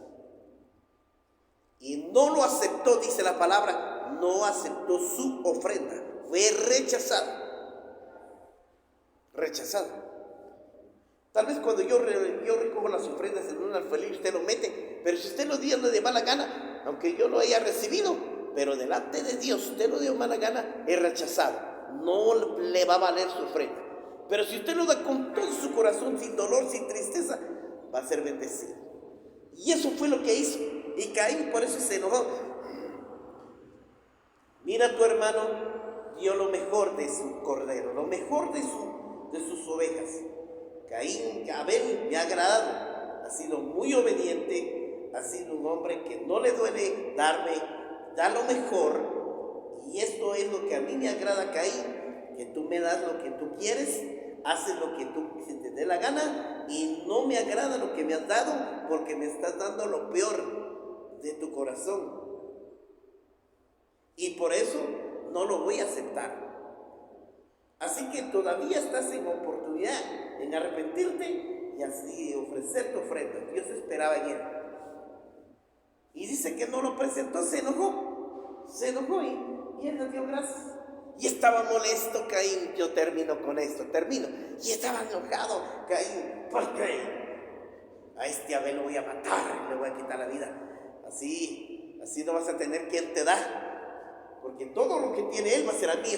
Y no lo aceptó, dice la palabra, no aceptó su ofrenda. Fue rechazado. Tal vez cuando yo recojo las ofrendas en un alfolí, usted lo mete, pero si usted lo dio de mala gana, aunque yo lo haya recibido, pero delante de Dios usted lo dio de mala gana, es rechazado. No le va a valer su ofrenda. Pero si usted lo da con todo su corazón, sin dolor, sin tristeza, va a ser bendecido. Y eso fue lo que hizo. Y Caín por eso se enojó. Mira, tu hermano dio lo mejor de su cordero, lo mejor de sus ovejas. Abel me ha agradado, ha sido muy obediente, ha sido un hombre que no le duele da lo mejor, y esto es lo que a mí me agrada, Caín, que tú me das lo que tú quieres, haces lo que se te dé la gana, y no me agrada lo que me has dado, porque me estás dando lo peor de tu corazón. y por eso no lo voy a aceptar. Así que todavía estás en oportunidad en arrepentirte y así ofrecer tu ofrenda. Dios esperaba en él. Y dice que no lo presentó, se enojó y él le dio gracias. Y estaba molesto Caín. Yo termino con esto, Y estaba enojado Caín. ¿Por qué? A este Abel lo voy a matar, le voy a quitar la vida. Así no vas a tener quien te da, porque todo lo que tiene él va a ser a mí.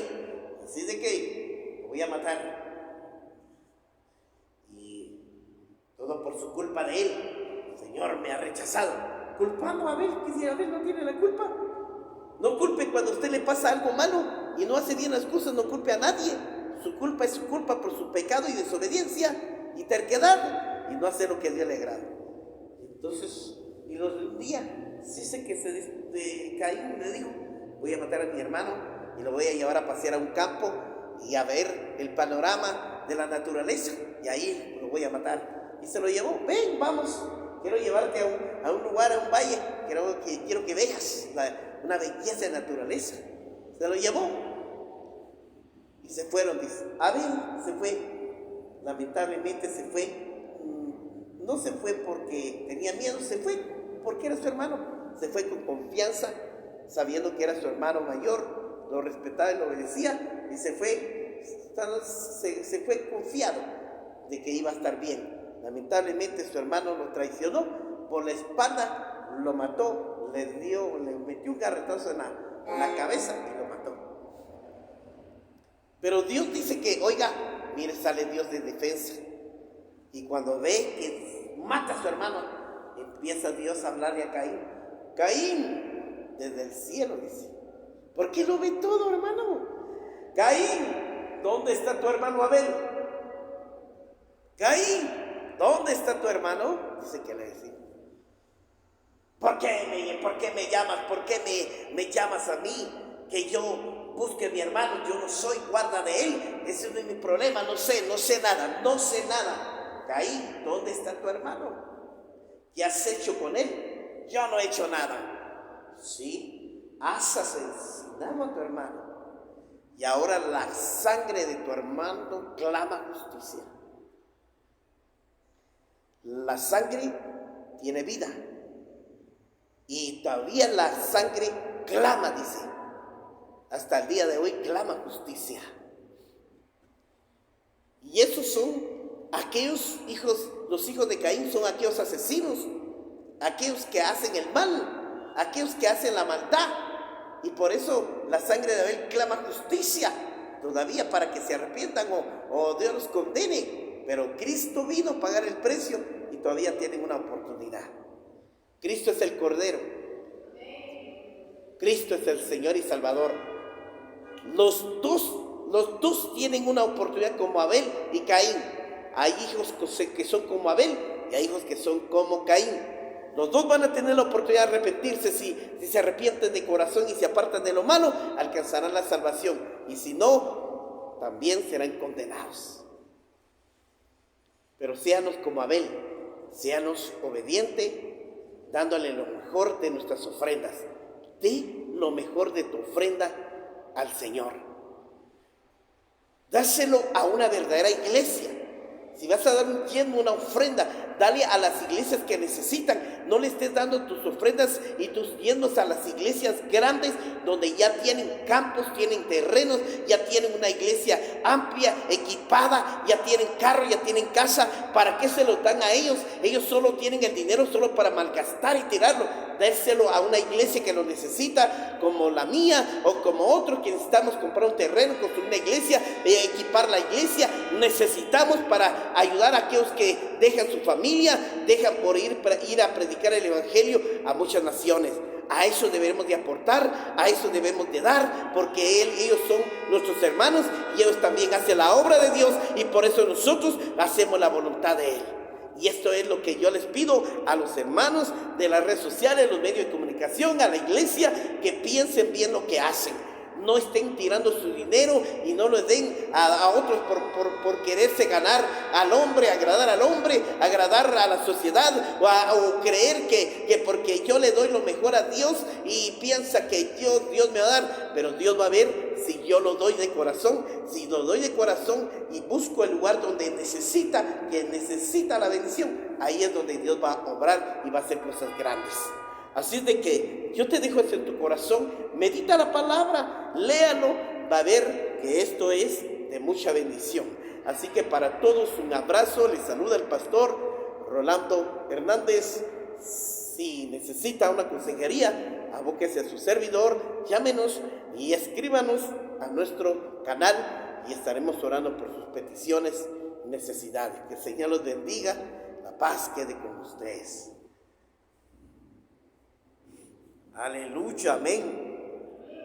Así de que lo voy a matar. Y todo por su culpa de él. El Señor me ha rechazado. Culpando a Abel, que si Abel no tiene la culpa. No culpe cuando a usted le pasa algo malo y no hace bien las cosas, no culpe a nadie. Su culpa es su culpa por su pecado y desobediencia y terquedad y no hacer lo que a Dios le agrada. Entonces, y un día, dice que Caín le dijo: voy a matar a mi hermano y lo voy a llevar a pasear a un campo y a ver el panorama de la naturaleza, y ahí lo voy a matar. Y se lo llevó: ven, vamos, quiero llevarte a un lugar, a un valle, quiero que veas una belleza de naturaleza. Se lo llevó y se fueron, dice. Abel se fue, lamentablemente se fue. No se fue porque tenía miedo, se fue porque era su hermano. Se fue con confianza, sabiendo que era su hermano mayor, lo respetaba y lo obedecía, y se fue confiado de que iba a estar bien. Lamentablemente su hermano lo traicionó, por la espalda lo mató, le metió un garretazo en la cabeza y lo mató. Pero Dios dice que, oiga, mire, sale Dios de defensa. Y cuando ve que mata a su hermano, empieza Dios a hablarle a Caín. Caín, desde el cielo, dice: ¿por qué lo ve todo, hermano? Caín, ¿dónde está tu hermano Abel? Caín, ¿dónde está tu hermano? Dice que le decía: ¿por qué me llamas? ¿Por qué me llamas a mí? Que yo busque a mi hermano, yo no soy guarda de él, ese no es mi problema, no sé nada. Caín, ¿dónde está tu hermano? ¿Qué has hecho con él? Yo no he hecho nada. Sí, has asesinado a tu hermano, y ahora la sangre de tu hermano clama justicia. La sangre tiene vida, y todavía la sangre clama, dice. Hasta el día de hoy clama justicia. Y esos son aquellos hijos, los hijos de Caín son aquellos asesinos, aquellos que hacen el mal, aquellos que hacen la maldad. Y por eso la sangre de Abel clama justicia todavía, para que se arrepientan o Dios los condene. Pero Cristo vino a pagar el precio y todavía tienen una oportunidad. Cristo es el Cordero. Cristo es el Señor y Salvador. Los dos tienen una oportunidad, como Abel y Caín. Hay hijos que son como Abel y hay hijos que son como Caín. Los dos van a tener la oportunidad de arrepentirse. Si se arrepienten de corazón y se apartan de lo malo, alcanzarán la salvación. Y si no, también serán condenados. Pero séanos como Abel, séanos obedientes, dándole lo mejor de nuestras ofrendas. Dé lo mejor de tu ofrenda al Señor. Dáselo a una verdadera iglesia. Si vas a dar un diezmo, una ofrenda, dale a las iglesias que necesitan. No le estés dando tus ofrendas y tus diezmos a las iglesias grandes, donde ya tienen campos, tienen terrenos, ya tienen una iglesia amplia, equipada, ya tienen carro, ya tienen casa. ¿Para qué se lo dan a ellos? Ellos solo tienen el dinero solo para malgastar y tirarlo. Déselo a una iglesia que lo necesita, como la mía o como otro, que necesitamos comprar un terreno, construir una iglesia, equipar la iglesia. Necesitamos para ayudar a aquellos que dejan su familia, dejan por ir a predicar el evangelio a muchas naciones. A eso debemos de aportar, a eso debemos de dar, porque ellos son nuestros hermanos y ellos también hacen la obra de Dios, y por eso nosotros hacemos la voluntad de Él. Y esto es lo que yo les pido a los hermanos de las redes sociales, los medios de comunicación, a la iglesia, que piensen bien lo que hacen. No estén tirando su dinero y no lo den a otros por quererse ganar al hombre, agradar a la sociedad, o creer que porque yo yo le doy lo mejor a Dios y piensa que Dios me va a dar, pero Dios va a ver si yo lo doy de corazón. Si lo doy de corazón y busco el lugar donde necesita la bendición, ahí es donde Dios va a obrar y va a hacer cosas grandes. Así es de que yo te dejo eso en tu corazón, medita la palabra, léalo, va a ver que esto es de mucha bendición. Así que para todos un abrazo, les saluda el pastor Rolando Hernández. Si necesita una consejería, abóquese a su servidor, llámenos y escríbanos a nuestro canal y estaremos orando por sus peticiones y necesidades. Que el Señor los bendiga, la paz quede con ustedes. Aleluya, amén.